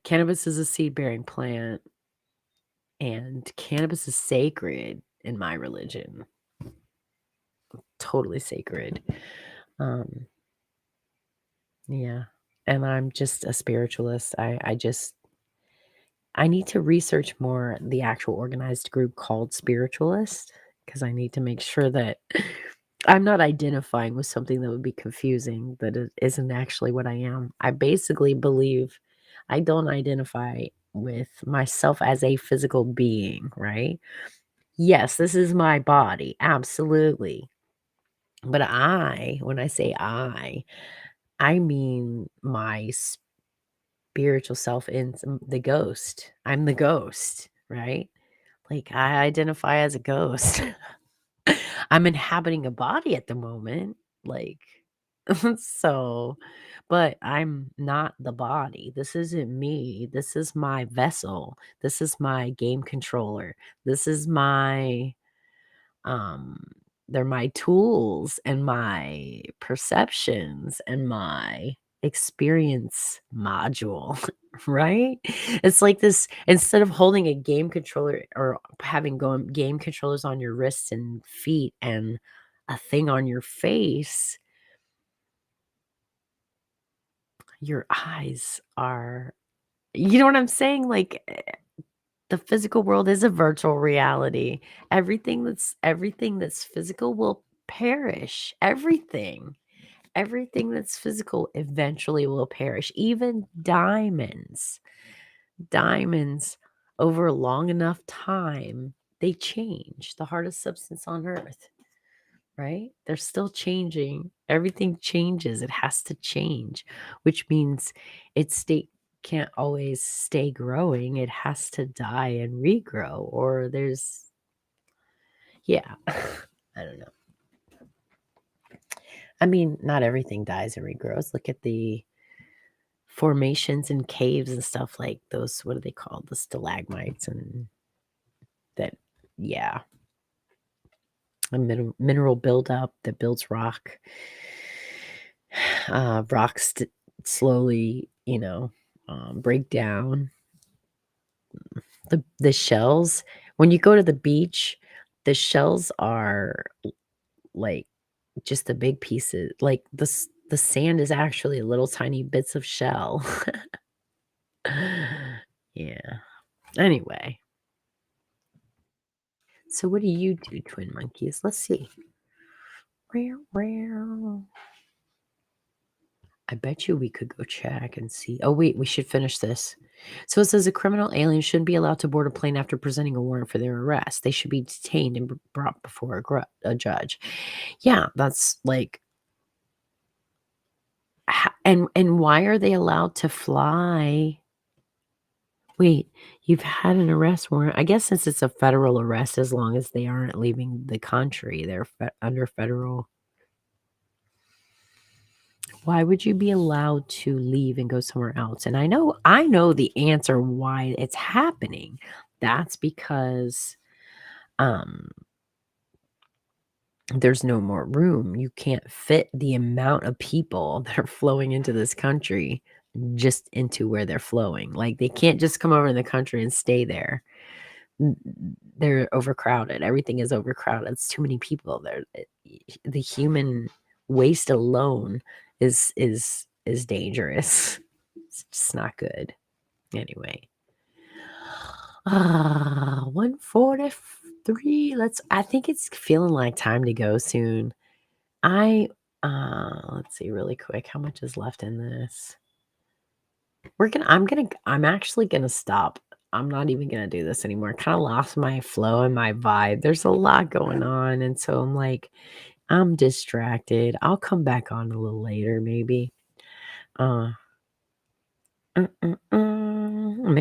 cannabis is a seed-bearing plant, and cannabis is sacred in my religion. Totally sacred. Yeah. And I'm just a spiritualist. I need to research more the actual organized group called spiritualist, because I need to make sure that I'm not identifying with something that would be confusing, that it isn't actually what I am. I basically believe I don't identify with myself as a physical being, right? Yes, this is my body, absolutely. But when I say I mean my spiritual self in the ghost. I'm the ghost, right? Like, I identify as a ghost. I'm inhabiting a body at the moment, like, so, but I'm not the body. This isn't me. This is my vessel. This is my game controller. This is my they're my tools and my perceptions and my experience module, right? It's like this, instead of holding a game controller or having game controllers on your wrists and feet and a thing on your face, your eyes are, you know what I'm saying? Like, the physical world is a virtual reality. Everything that's physical will perish. Everything that's physical eventually will perish. Even diamonds over a long enough time, they change. The hardest substance on earth, right? They're still changing. Everything changes. It has to change, which means can't always stay growing. It has to die and regrow, or there's, yeah, I don't know. I mean, not everything dies and regrows. Look at the formations and caves and stuff like those. What are they called? The stalagmites and that, yeah. A mineral buildup that builds rock. Rocks slowly, break down. The shells, when you go to the beach, the shells are like just the big pieces. Like the sand is actually little tiny bits of shell. Yeah. Anyway. So what do you do, twin monkeys? Let's see. I bet you we could go check and see. Oh, wait, we should finish this. So it says a criminal alien shouldn't be allowed to board a plane after presenting a warrant for their arrest. They should be detained and brought before a judge. Yeah, that's like, and why are they allowed to fly? Wait, you've had an arrest warrant. I guess since it's a federal arrest, as long as they aren't leaving the country, they're under federal. Why would you be allowed to leave and go somewhere else? And I know the answer why it's happening. That's because there's no more room. You can't fit the amount of people that are flowing into this country just into where they're flowing. Like, they can't just come over in the country and stay there. They're overcrowded. Everything is overcrowded. It's too many people there. The human waste alone is dangerous. It's just not good. Anyway. 1:43. I think it's feeling like time to go soon. Let's see really quick how much is left in this. I'm actually gonna stop. I'm not even gonna do this anymore. I kind of lost my flow and my vibe. There's a lot going on, and so I'm like, I'm distracted. I'll come back on a little later, maybe. Maybe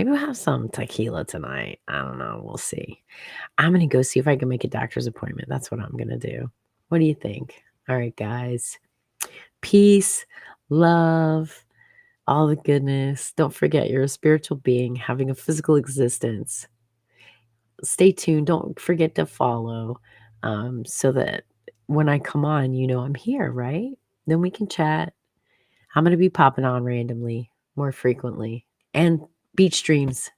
we'll have some tequila tonight. I don't know. We'll see. I'm gonna go see if I can make a doctor's appointment. That's what I'm gonna do. What do you think? All right, guys. Peace, love, all the goodness. Don't forget, you're a spiritual being having a physical existence. Stay tuned. Don't forget to follow, so that when I come on, I'm here, right? Then we can chat. I'm going to be popping on randomly more frequently, and beach streams.